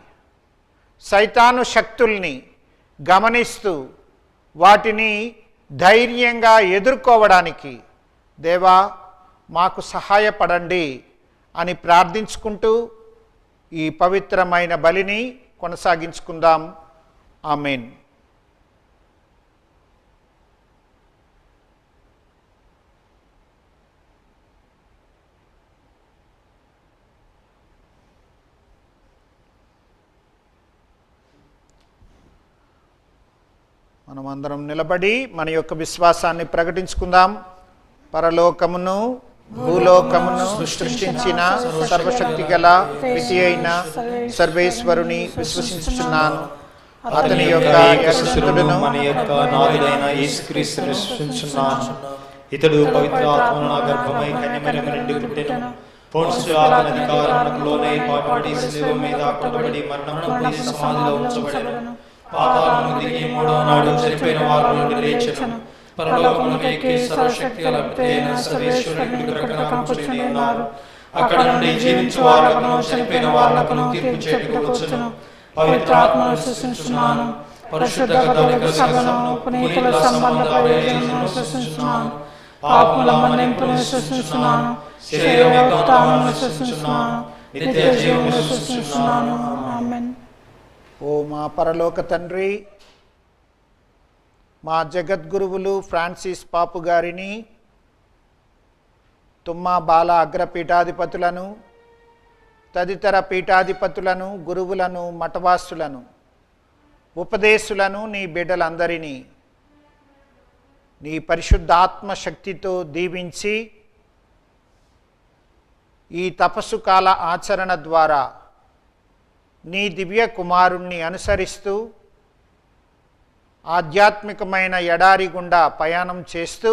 సైతాను శక్తుల్ని గమనిస్తూ వాటిని ధైర్యంగా ఎదుర్కోవడానికి దేవా మాకు సహాయపడండి అని ప్రార్థించుకుంటూ ఈ పవిత్రమైన బలిని కొనసాగించుకుందాం. ఆమేన్. మనమందరం నిలబడి మన యొక్క విశ్వాసాన్ని ప్రకటించుకుందాం. పరలోకమును భూలోకమును సృష్టించిన సర్వశక్తి గల పితి అయిన సర్వేశ్వరుని విశ్వసించుచున్నాను. అతని యొక్క ఏకసుతుడును మన యొక్క నాథుడైన యేసుక్రీస్తును విశ్వసించుచున్నాను. ఇతడు పవిత్ర ఆత్మను గర్భమై కన్యమరియము నుండి పుట్టెను. పోన్సు పిలాతు అధికారమునకు లోనై పాటుపడి శిలువ మీద కొట్టబడి మరణం పొంది సమాధిలో ఉంచబడెను. పాతాళమును దిగి 3వ నాడు చనిపోయిన వారి నుండి లేచెను. పరలోకమునకు ఎక్కి సర్వశక్తి గల పితి అయిన సర్వేశ్వరుని ప్రక్కన కూర్చుని ఉన్నారు. అక్కడ నుండి జీవించు వారులకును చనిపోయిన వారులకును తీర్పు చేయుటకు వచ్చును. పవిత్ర ఆత్మను విశ్వసించుచున్నాను. పరిశుద్ధ కథోలిక సభను, పునీతుల సంబంధ ప్రయోజనమును విశ్వసించుచున్నాను. పాపముల మన్నింపును విశ్వసించుచున్నాను. శరీర ఉత్థానమును విశ్వసించుచున్నాను. నిత్య జీవమును విశ్వసించుచున్నాను. ఆమేన్. ఓ మా పరలోక తండ్రి, మా జగద్గురువులు ఫ్రాన్సిస్ పాపు గారిని, తుమ్మా బాల అగ్రపీఠాధిపతులను, తదితర పీఠాధిపతులను, గురువులను, మఠవాసులను, ఉపదేశులను, నీ బిడ్డలందరినీ నీ పరిశుద్ధాత్మ శక్తితో దీవించి ఈ తపస్సు కాల ఆచరణ ద్వారా నీ దివ్య కుమారుణ్ణి అనుసరిస్తూ ఆధ్యాత్మికమైన ఎడారి గుండా ప్రయాణం చేస్తూ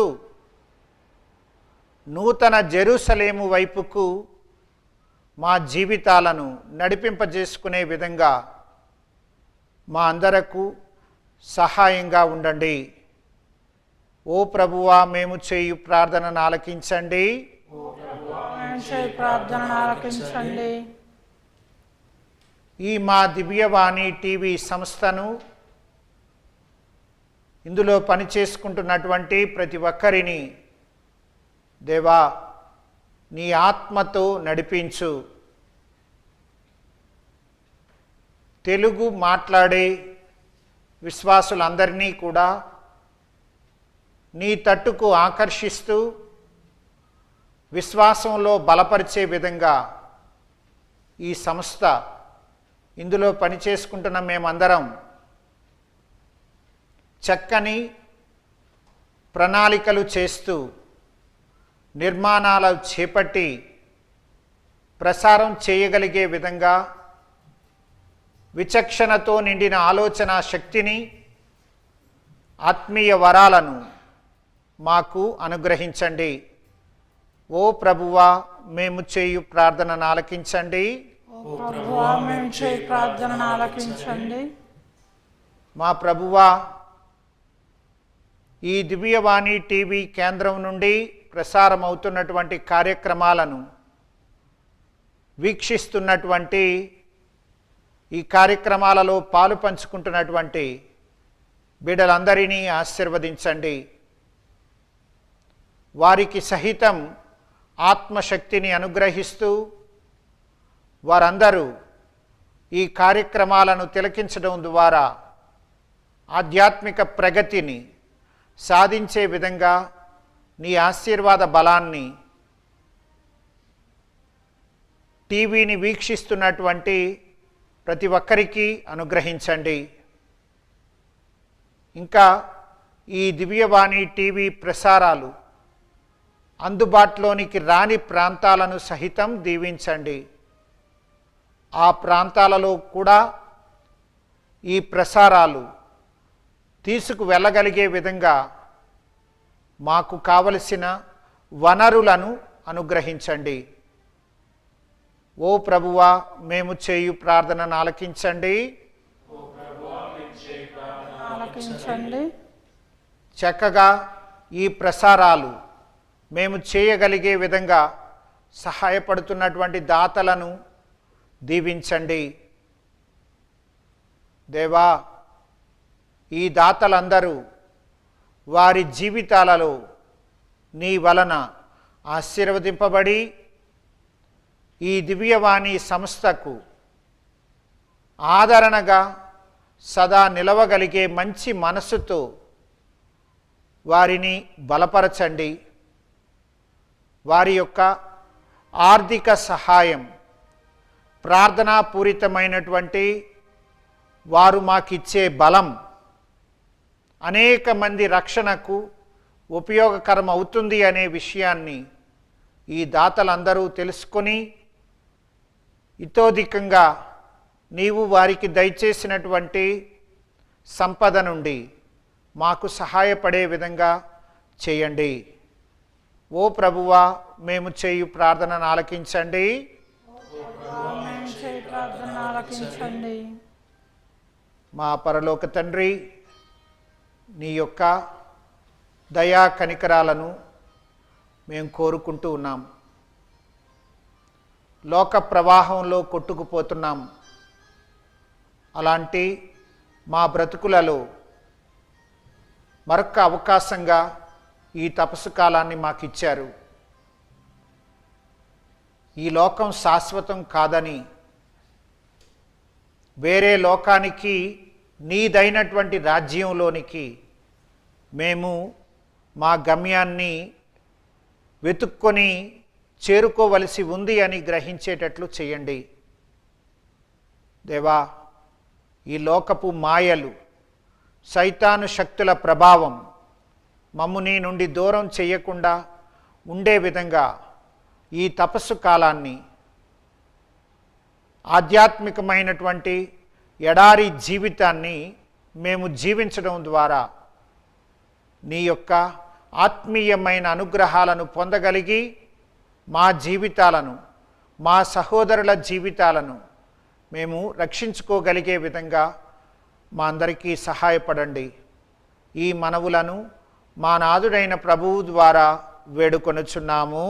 నూతన జెరూసలేము వైపుకు మా జీవితాలను నడిపింపజేసుకునే విధంగా మా అందరకు సహాయంగా ఉండండి. ఓ ప్రభువా, మేము చేయు ప్రార్థనను ఆలకించండి. ఈ మా దివ్యవాణి టీవీ సంస్థను, ఇందులో పనిచేసుకుంటున్నటువంటి ప్రతి ఒక్కరిని దేవా నీ ఆత్మతో నడిపించు. తెలుగు మాట్లాడే విశ్వాసులందరినీ కూడా నీ తట్టుకు ఆకర్షిస్తూ విశ్వాసంలో బలపరిచే విధంగా ఈ సంస్థ, ఇందులో పనిచేసుకుంటున్న మేమందరం చక్కని ప్రణాళికలు చేస్తూ నిర్మాణాలు చేపట్టి ప్రసారం చేయగలిగే విధంగా విచక్షణతో నిండిన ఆలోచన శక్తిని, ఆత్మీయ వరాలను మాకు అనుగ్రహించండి. ఓ ప్రభువా, మేము చేయు ప్రార్థనను ఆలకించండి. మా ప్రభువా, ఈ దివ్యవాణి టీవీ కేంద్రం నుండి ప్రసారమవుతున్నటువంటి కార్యక్రమాలను వీక్షిస్తున్నటువంటి, ఈ కార్యక్రమాలలో పాలు పంచుకుంటున్నటువంటి బిడ్డలందరినీ ఆశీర్వదించండి. వారికి సహితం ఆత్మశక్తిని అనుగ్రహిస్తూ వారందరూ ఈ కార్యక్రమాలను తిలకించడం ద్వారా ఆధ్యాత్మిక ప్రగతిని సాధించే విధంగా నీ ఆశీర్వాద బలాన్ని టీవీని వీక్షిస్తున్నటువంటి ప్రతి ఒక్కరికి అనుగ్రహించండి. ఇంకా ఈ దివ్యవాణి టీవీ ప్రసారాలు అందుబాటులోనికి రాని ప్రాంతాలను సహితం దీవించండి. ఆ ప్రాంతాలలో కూడా ఈ ప్రసారాలు తీసుకు వెళ్ళగలిగే విధంగా మాకు కావలసిన వనరులను అనుగ్రహించండి. ఓ ప్రభువా, మేము చేయు ప్రార్థనను ఆలకించండి. ఆలకించండి. చక్కగా ఈ ప్రసారాలు మేము చేయగలిగే విధంగా సహాయపడుతున్నటువంటి దాతలను దీవించండి. దేవా, ఈ దాతలందరూ వారి జీవితాలలో నీ వలన ఆశీర్వదింపబడి ఈ దివ్యవాణి సంస్థకు ఆదరణగా సదా నిలవగలిగే మంచి మనస్సుతో వారిని బలపరచండి. వారి యొక్క ఆర్థిక సహాయం, ప్రార్థనాపూరితమైనటువంటి వారు మాకిచ్చే బలం అనేక మంది రక్షణకు ఉపయోగకరం అవుతుంది అనే విషయాన్ని ఈ దాతలందరూ తెలుసుకొని ఇతోధికంగా నీవు వారికి దయచేసినటువంటి సంపద నుండి మాకు సహాయపడే విధంగా చేయండి. ఓ ప్రభువా, మేము చేయు ప్రార్థనను ఆలకించండి. ఆలకించండి. మా పరలోక తండ్రి, నీ యొక్క దయా కనికరాలను మేము కోరుకుంటూ ఉన్నాం. లోక ప్రవాహంలో కొట్టుకుపోతున్నాం. అలాంటి మా బ్రతుకులలో మరొక అవకాశంగా ఈ తపస్సు కాలాన్ని మాకు ఇచ్చారు. ఈ లోకం శాశ్వతం కాదని, వేరే లోకానికి, నీదైనటువంటి రాజ్యంలోనికి మేము మా గమ్యాన్ని వెతుక్కొని చేరుకోవలసి ఉంది అని గ్రహించేటట్లు చేయండి. దేవా, ఈ లోకపు మాయలు, సైతాను శక్తుల ప్రభావం మమ్ము నీ నుండి దూరం చేయకుండా ఉండే విధంగా ఈ తపస్సు కాలాన్ని ఆధ్యాత్మికమైనటువంటి ఎడారి జీవితాన్ని మేము జీవించడం ద్వారా నీ యొక్క ఆత్మీయమైన అనుగ్రహాలను పొందగలిగి మా జీవితాలను, మా సహోదరుల జీవితాలను మేము రక్షించుకోగలిగే విధంగా మా అందరికీ సహాయపడండి. ఈ మనవులను మా నాథుడైన ప్రభువు ద్వారా వేడుకొనుచున్నాము.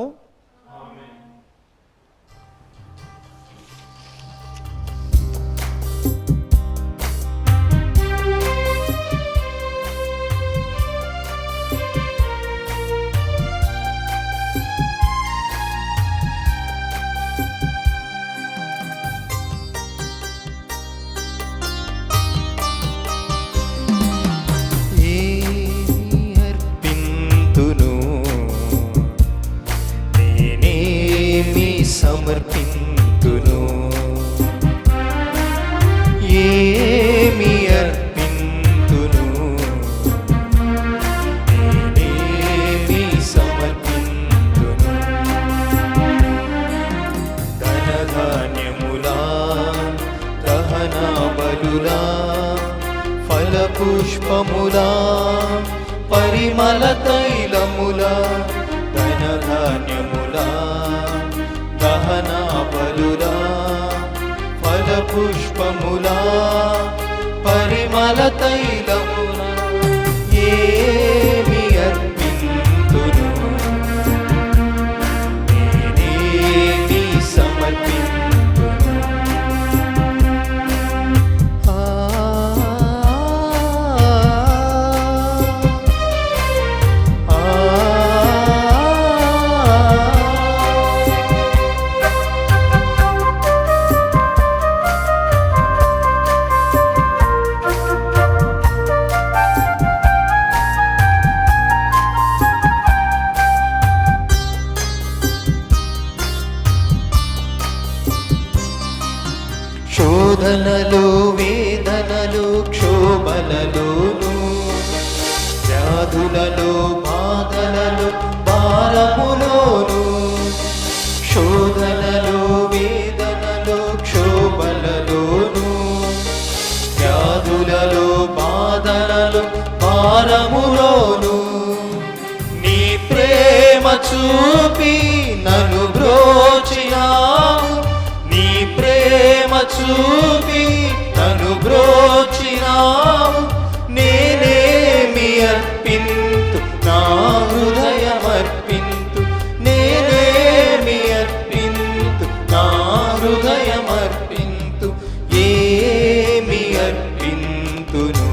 సమర్పింతును, ఏమి అర్పింతును, నేనేమి సమర్పింతును. ధనధాన్యములా, దహన బలులా, ఫలపుష్పములా, పరిమళ తైలములా, ధనధాన్యములా, దహన బలులా, ఫలపుష్పములా, పరిమళ తైలములా, ఏమి అర్పింతును, నేనేమి సమర్పింతును. ఆ శోధనలు వేదనలు క్షోభలలోను వ్యాధులలో బాధలలో భారములోను శోధనలు వేదనలు క్షోభలలోను వ్యాధులలో బాధలలో భారములోను నీ ప్రేమ చూపి నన్ను బ్రోచినావు నీ ప్రేమ చూపి నన్ను బ్రోచినావు నేనేమి అర్పింతు నా హృదయమర్పింతు నేనేమి అర్పింతు నా హృదయమర్పింతు ఏమి అర్పింతును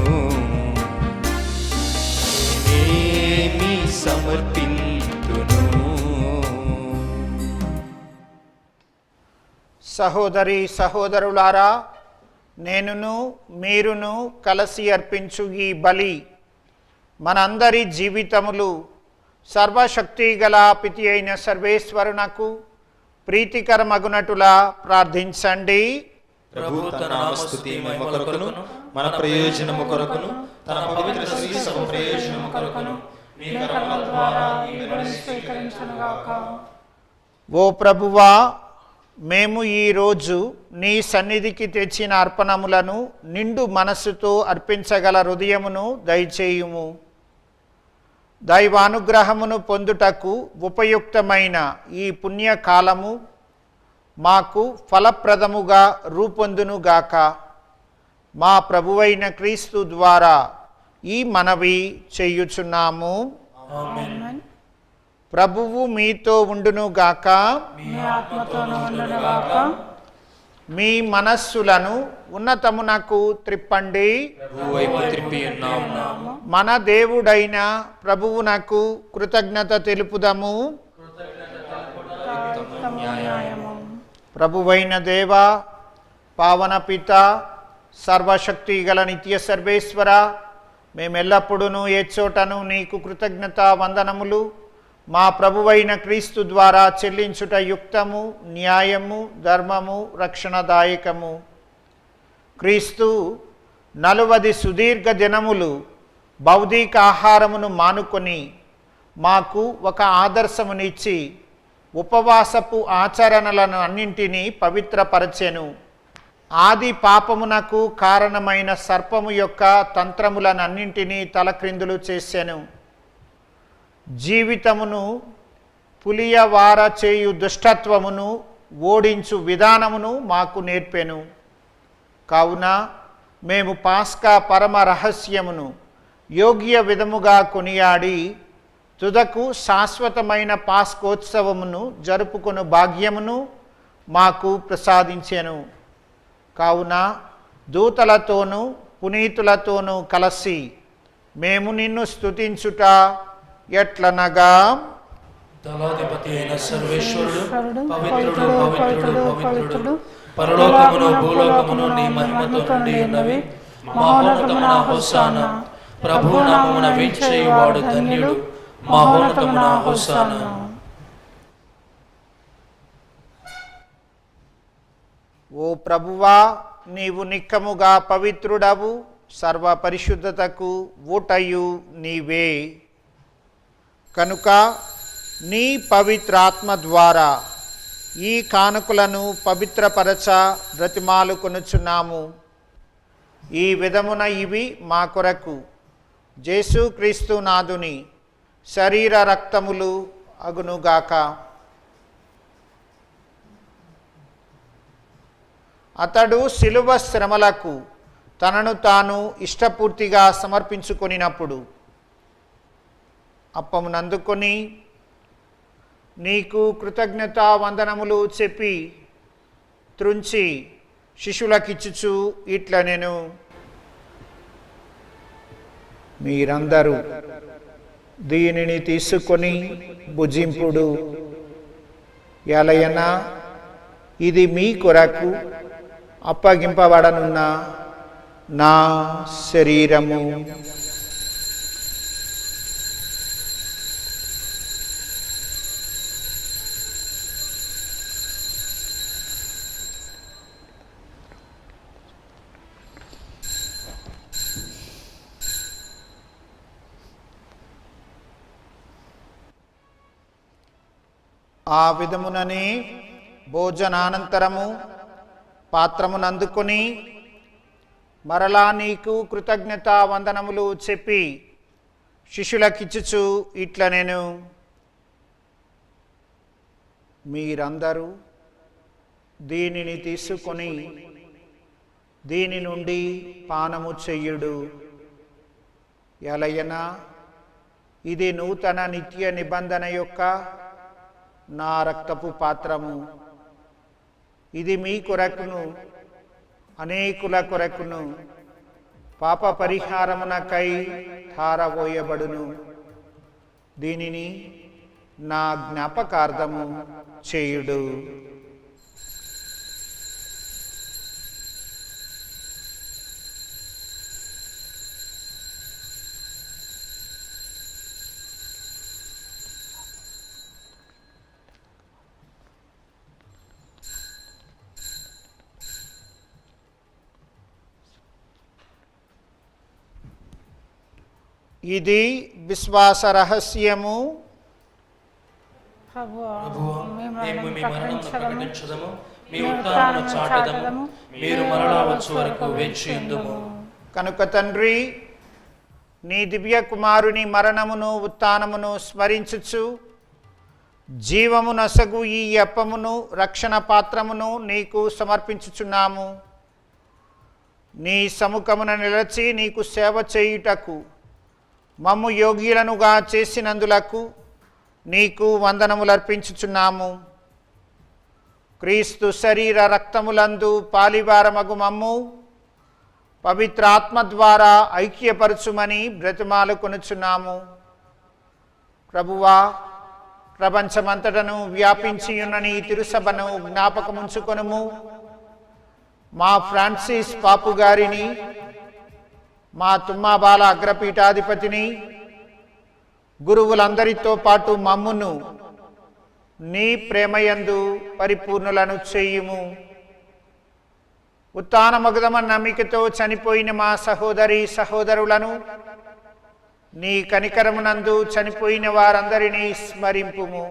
ఏమి సమర్పింతును. సహోదరి సహోదరులారా, నేనును మీరును కలిసి అర్పించు ఈ బలి మనందరి జీవితములు సర్వశక్తి గల పితి అయిన సర్వేశ్వరునకు ప్రీతికరమగునటులా ప్రార్థించండి. ప్రభు తన నామస్తుతి మహిమ కొరకును మన ప్రయోజనము కొరకును తన పవిత్ర శ్రీసభ ప్రయోజనము కొరకును మీ కర్మల ద్వారా ఈ బలిని స్వీకరించునుగాక. ఓ ప్రభువా, మేము ఈరోజు నీ సన్నిధికి తెచ్చిన అర్పణములను నిండు మనస్సుతో అర్పించగల హృదయమును దయచేయుము. దైవానుగ్రహమును పొందుటకు ఉపయుక్తమైన ఈ పుణ్యకాలము మాకు ఫలప్రదముగా రూపొందునుగాక. మా ప్రభువైన క్రీస్తు ద్వారా ఈ మనవి చేయుచున్నాము. ఆమేన్. ప్రభువు మీతో ఉండునుగాక. మీ ఆత్మతోనూ ఉండునుగాక. మీ మనస్సులను ఉన్నతమునకు త్రిప్పండి. ప్రభు వైపు త్రిప్పి ఉన్నాము. మన దేవుడైన ప్రభువునకు కృతజ్ఞత తెలుపుదము. ప్రభువైన దేవా, పావన పిత, సర్వశక్తి గల నిత్య సర్వేశ్వర, మేమెల్లప్పుడూ ఏ చోటను నీకు కృతజ్ఞత వందనములు మా ప్రభువైన క్రీస్తు ద్వారా చెల్లించుట యుక్తము, న్యాయము, ధర్మము, రక్షణదాయకము. క్రీస్తు 40 సుదీర్ఘ దినములు భౌతిక ఆహారమును మానుకొని మాకు ఒక ఆదర్శమునిచ్చి ఉపవాసపు ఆచరణలను అన్నింటినీ పవిత్రపరచెను. ఆది పాపమునకు కారణమైన సర్పము యొక్క తంత్రములనన్నింటినీ తలక్రిందులు చేసెను. జీవితమును పులియవార చేయు దుష్టత్వమును ఓడించు విధానమును మాకు నేర్పెను. కావున మేము పాస్కా పరమ రహస్యమును యోగ్య విధముగా కొనియాడి తుదకు శాశ్వతమైన పాస్కోత్సవమును జరుపుకొను భాగ్యమును మాకు ప్రసాదించెను. కావున దూతలతోనూ పునీతులతోనూ కలిసి మేము నిన్ను స్తుతించుట ఎట్లనగా, దళాధిపతి అయిన సర్వేశ్వరుడు పవిత్రుడు పవిత్రుడు పవిత్రుడు పరలోకమును భూలోకమును నీ మహిమతో నిండి ఉన్నవి. మహోన్నతమున హోసానా. ప్రభు నామమున వీక్షేయువాడు ధన్యుడు. మహోన్నతమున హోసానా. ఓ ప్రభువా, నీవు నిక్కముగా పవిత్రుడవు, సర్వ పరిశుద్ధతకు ఊటయు నీవే. కనుక నీ పవిత్రాత్మ ద్వారా ఈ కానుకలను పవిత్రపరచ బ్రతిమాలు కొనుచున్నాము. ఈ విధమున ఇవి మా కొరకు యేసుక్రీస్తు నాథుని శరీర రక్తములు అగునుగాక. అతడు శిలువ శ్రమలకు తనను తాను ఇష్టపూర్తిగా సమర్పించుకొనినప్పుడు అప్పమునందుకొని నీకు కృతజ్ఞత వందనములు చెప్పి త్రుంచి శిష్యులకిచ్చుచు ఇట్లా నేను, మీరందరూ దీనిని తీసుకొని భుజింపుడు. ఎలయన ఇది మీ కొరకు అప్పగింపబడనున్న నా శరీరము. ఆ విధముననే భోజనానంతరము పాత్రమునందుకొని మరలా నీకు కృతజ్ఞతా వందనములు చెప్పి శిష్యులకిచ్చుచు ఇట్లా నేను మీరందరూ దీనిని తీసుకొని దీని నుండి పానము చెయ్యుడు. ఎలయనా ఇది నూతన నిత్య నిబంధన యొక్క నా రక్తపు పాత్రము. ఇది మీ కొరకును అనేకుల కొరకును పాప పరిహారమునకై ధారపోయబడును. దీనిని నా జ్ఞాపకార్థము చేయుడు. ఇది విశ్వాస రహస్యము. ప్రభువా, మేము మీ మరణమును ప్రకటించుదము, మీ ఉత్థానమును చాటుదము, మీరు మరలా వచ్చు వరకు వేచియుందుము. కనుక తండ్రి, నీ దివ్య కుమారుని మరణమును ఉత్థానమును స్మరించుచు జీవము నసగు ఈ అప్పమును రక్షణ పాత్రమును నీకు సమర్పించుచున్నాము. నీ సముఖమున నిలచి నీకు సేవ చేయుటకు మమ్ము యోగ్యులనుగా చేసినందులకు నీకు వందనములర్పించుచున్నాము. క్రీస్తు శరీర రక్తములందు పాలివారమగు మమ్ము పవిత్రాత్మ ద్వారా ఐక్యపరచుమని బ్రతిమాలుకొనుచున్నాము. ప్రభువా, ప్రపంచమంతటను వ్యాపించి ఉన్న నీ తిరుసభను జ్ఞాపకముంచుకొనుము. మా ఫ్రాన్సిస్ పాపు గారిని, మా తుమ్మాబాల అగ్రపీఠాధిపతిని, గురువులందరితో పాటు మమ్మును నీ ప్రేమయందు పరిపూర్ణులను చేయుము. ఉత్థానమగుదమ నమ్మికతో చనిపోయిన మా సహోదరి సహోదరులను, నీ కనికరమునందు చనిపోయిన వారందరినీ స్మరింపుము.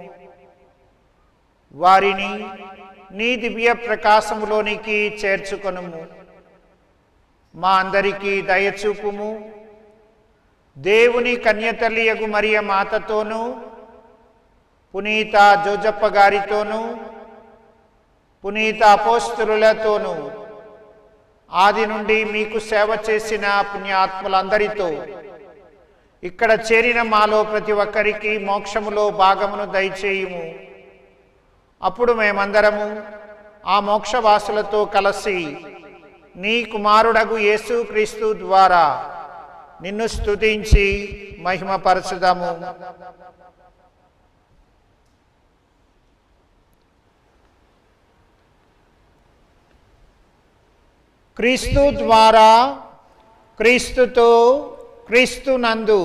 వారిని నీ దివ్య ప్రకాశములోనికి చేర్చుకొనుము. మా అందరికీ దయచూపుము. దేవుని కన్యతల్లియగు మరియ మాతతోనూ, పునీత జోజప్ప గారితోనూ, పునీత అపోస్తలులతోనూ, ఆది నుండి మీకు సేవ చేసిన పుణ్యాత్ములందరితో ఇక్కడ చేరిన మాలో ప్రతి ఒక్కరికి మోక్షములో భాగమును దయచేయుము. అప్పుడు మేమందరము ఆ మోక్షవాసులతో కలిసి నీ కుమారుడగు యేసు క్రీస్తు ద్వారా నిన్ను స్తుతించి మహిమపరచుదాము. క్రీస్తు ద్వారా, క్రీస్తుతో, క్రీస్తునందు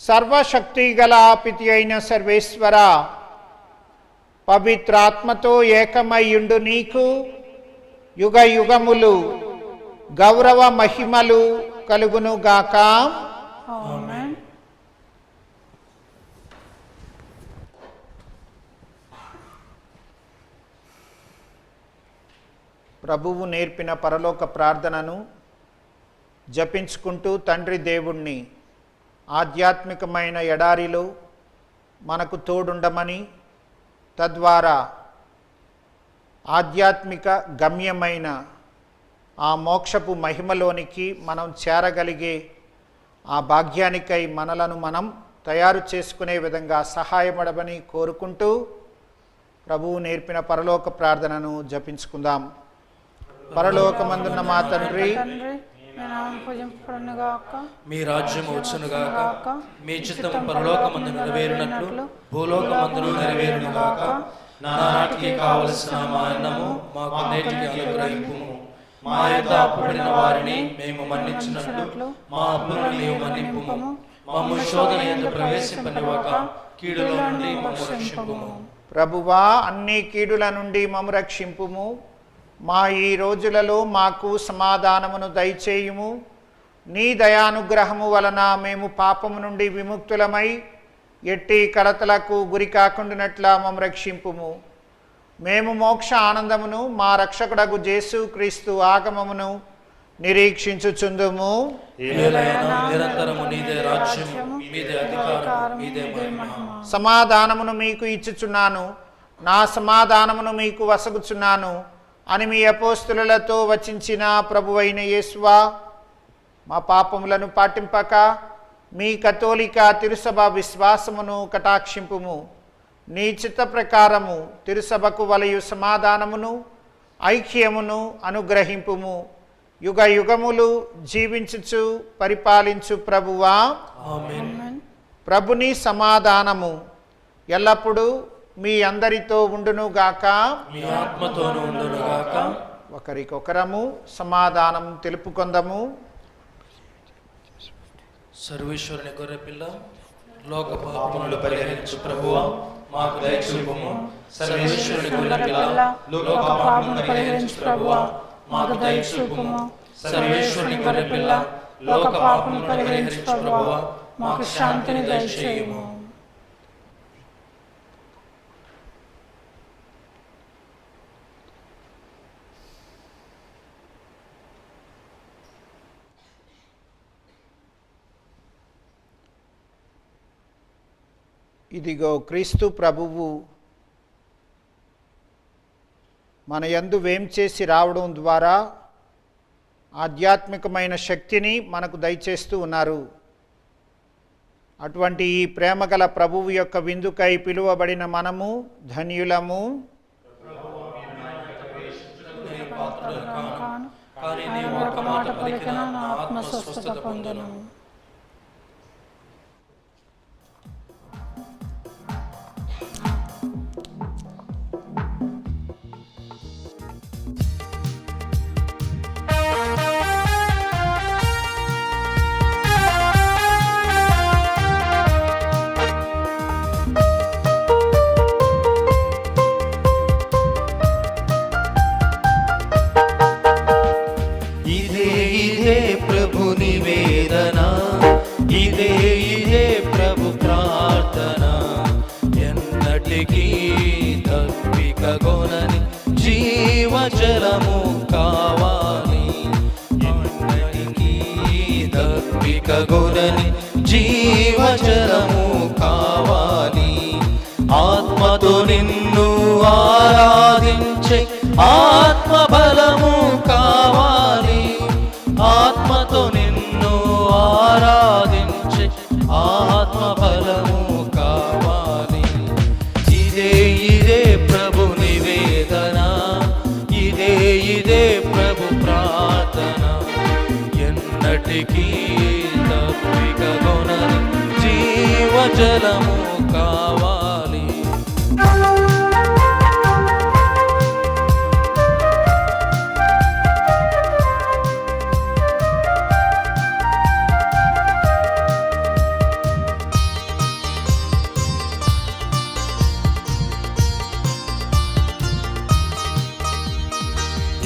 సర్వశక్తి గల పితి అయిన సర్వేశ్వర, పవిత్రాత్మతో ఏకమయ్యుండు నీకు యుగ యుగములు గౌరవ మహిమలు కలుగునుగాక. ఆమేన్. ప్రభువు నేర్పిన పరలోక ప్రార్థనను జపించుకుంటూ తండ్రి దేవుణ్ణి ఆధ్యాత్మికమైన ఎడారిలో మనకు తోడుండమని, తద్వారా ఆధ్యాత్మిక గమ్యమైన ఆ మోక్షపు మహిమలోనికి మనం చేరగలిగే ఆ భాగ్యానికై మనలను మనం తయారు చేసుకునే విధంగా సహాయపడమని కోరుకుంటూ ప్రభువు నేర్పిన పరలోక ప్రార్థనను జపించుకుందాం. పరలోకమందున్న మా తండ్రి, మీ రాజ్యం వచ్చునుగాక, మీ చిత్తము పరలోకమందు నెరవేరునట్లు భూలోకమందును నెరవేరునుగాక. నానాటికి కావలసిన మా అన్నము మాకు నేటికి అనుగ్రహింపుము. మా యొద్ద అప్పుబడిన వారిని మేము మన్నించినట్లు మా అప్పులను నీవు మన్నింపుము. మమ్ము శోధన యందు ప్రవేశింపనివ్వక కీడుల నుండి మమ్ము రక్షింపుము. ప్రభువా, అన్ని కీడుల నుండి మమ్ము రక్షింపుము. మా ఈ రోజులలో మాకు సమాధానమును దయచేయుము. నీ దయానుగ్రహము వలన మేము పాపము నుండి విముక్తులమై ఎట్టి కలతలకు గురి కాకుండానట్లా మమ్మ రక్షింపుము. మేము మోక్ష ఆనందమును మా రక్షకుడగు యేసు క్రీస్తు ఆగమమును నిరీక్షించుచుందుము. ఏలైనా నిరంతరము నీదే రాజ్యము, మీదే అధికారము, మీదే మహిమ. సమాధానమును మీకు ఇచ్చుచున్నాను, నా సమాధానమును మీకు వసగుచున్నాను అని మీ అపోస్తులతో వచించిన ప్రభువైన యేసువా, మా పాపములను పాటింపక మీ కథోలిక తిరుసభ విశ్వాసమును కటాక్షింపుము. నీ చిత్త ప్రకారము తిరుసభకు వలయు సమాధానమును ఐక్యమును అనుగ్రహింపుము. యుగ యుగములు జీవించుచు పరిపాలించు ప్రభువా, ఆమేన్. ప్రభుని సమాధానము ఎల్లప్పుడూ మీ అందరితో ఉండునుగాక. మీ ఆత్మతోనూ ఉండునుగాక. ఒకరికొకరము సమాధానం తెలుపుకొందము. సర్వేశ్వరుని గొర్రెపిల్ల, లోక పాపములు పరిహరించు ప్రభువా, మాకు దయచూపుము. సర్వేశ్వరుని గొర్రెపిల్ల, లోక పాపములు పరిహరించు ప్రభువా, మాకు దయచూపుము. సర్వేశ్వరుని గొర్రెపిల్ల, లోక పాపములు పరిహరించు ప్రభువా, మాకు శాంతిని దయచేయుము. ఇదిగో క్రీస్తు ప్రభువు మన యందు వేంచేసి రావడం ద్వారా ఆధ్యాత్మికమైన శక్తిని మనకు దయచేస్తూ ఉన్నారు. అటువంటి ఈ ప్రేమగల ప్రభువు యొక్క విందుకై పిలువబడిన మనము ధన్యులము. కానీ నీవు ఒక్క మాట పలికిన నా ఆత్మ స్వస్థత పొందెను. ఇదే ప్రభు నివేదన, ఇదే ప్రభు ప్రార్థన. ఎన్నటికీ తప్పికగొనని జీవజలము కావాలి. ఎన్నటికీ తప్పికగొనని జీవజలము కావాలి. ఆత్మతో నిన్ను ఆరాధించే ఆత్మబలము కావాలి. ఆత్మతో నిన్ను ఆరాధించే ఆత్మబలము కావాలి. ఇదే ప్రభు నివేదన, ఇదే ప్రభు ప్రార్థన. ఎన్నటికీ తప్పికగొనని జీవజలము కావాలి.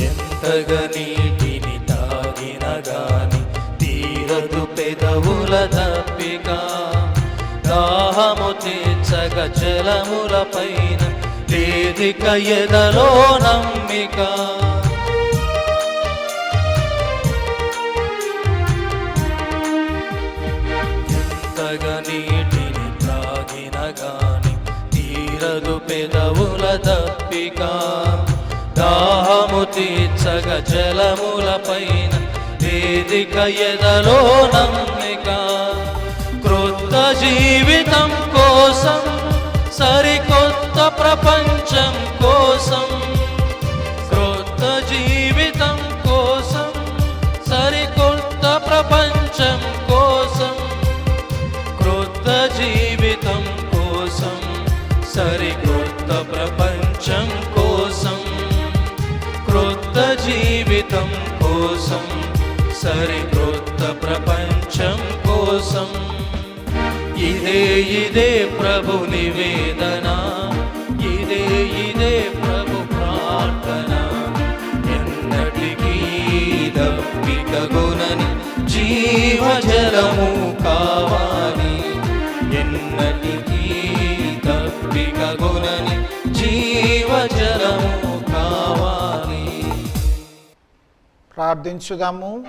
ఎంతగా నీటిని తాగిన గాని తీరదు పెదవుల దప్పిక. దాహము తీర్చగ జలముల పైన వేదిక ఎదలో నమ్మిక. ఎంతగా నీటిని త్రాగిన గాని తీరదు పెదవుల దప్పిక. దాహము తీర్చగ జలముల పైన వేదిక ఎదలో నమ్మిక. క్రొత్త జీవితం కోసం, సరికొత్త ప్రపంచం కోసం. క్రొత్త జీవితం కోసం, సరికొత్త ప్రపంచం కోసం. క్రొత్త జీవితం కోసం, సరికొత్త ప్రపంచం కోసం. క్రొత్త జీవితం కోసం, సరికొత్త ప్రపంచం కోసం. ఇదే ప్రభు నివేదన, ఇదే ప్రభు ప్రార్థన. ఎన్నటికీ దప్పికగొనని జీవజలము కావాలి. ఎన్నటికీ ప్రార్థించుదాము.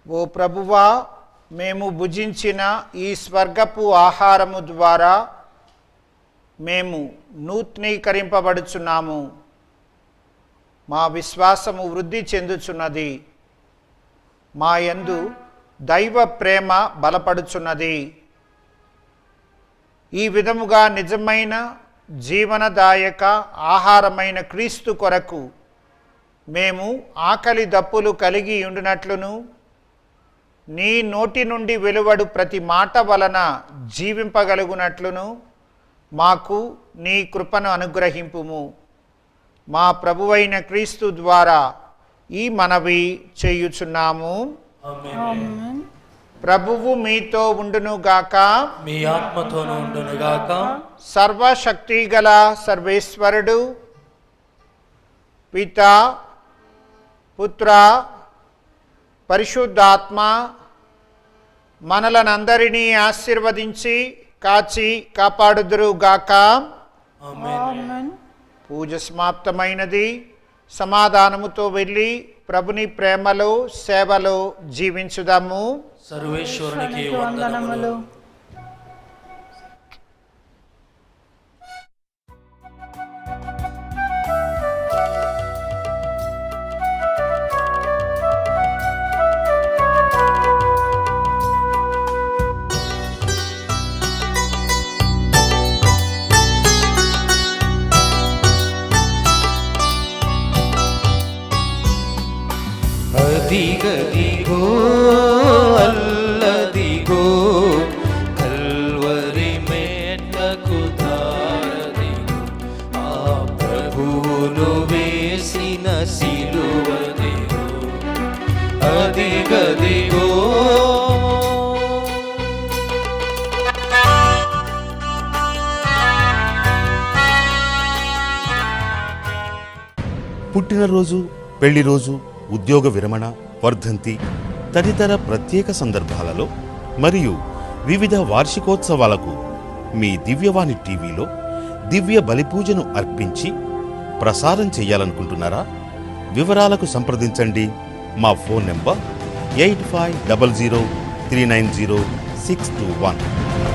ఓ ప్రభువా, మేము భుజించిన ఈ స్వర్గపు ఆహారము ద్వారా మేము నూతనీకరింపబడుచున్నాము. మా విశ్వాసము వృద్ధి చెందుచున్నది. మా యందు దైవ ప్రేమ బలపడుచున్నది. ఈ విధముగా నిజమైన జీవనదాయక ఆహారమైన క్రీస్తు కొరకు మేము ఆకలి దప్పులు కలిగి ఉండినట్లును, నీ నోటి నుండి వెలువడు ప్రతి మాట వలన జీవింపగలుగునట్లును మాకు నీ కృపను అనుగ్రహింపుము. మా ప్రభువైన క్రీస్తు ద్వారా ఈ మనవి చేయుచున్నాము. ఆమేన్. ప్రభువు మీతో ఉండునుగాక. మీ ఆత్మతోనూ ఉండునుగాక. సర్వశక్తి గల సర్వేశ్వరుడు పిత, పుత్ర, పరిశుద్ధాత్మ మనలనందరినీ ఆశీర్వదించి కాచి కాపాడుదురుగాక. ఆమేన్. పూజ సమాప్తమైనది. సమాధానముతో వెళ్ళి ప్రభుని ప్రేమలో సేవలో జీవించుదాము. సర్వేశ్వరునికి వందనములు. వందనములు. అదిగదిగో అల్లదిగో కల్వరి మేటకు దారదిగో, ఆ ప్రభువును వేసిన సిలువదిగో. అదిగదిగో పుట్టినరోజు, పెళ్లి రోజు, ఉద్యోగ విరమణ, వర్ధంతి తదితర ప్రత్యేక సందర్భాలలో మరియు వివిధ వార్షికోత్సవాలకు మీ దివ్యవాణి టీవీలో దివ్య బలిపూజను అర్పించి ప్రసారం చేయాలనుకుంటున్నారా? వివరాలకు సంప్రదించండి. మా ఫోన్ నెంబర్ 8500390621.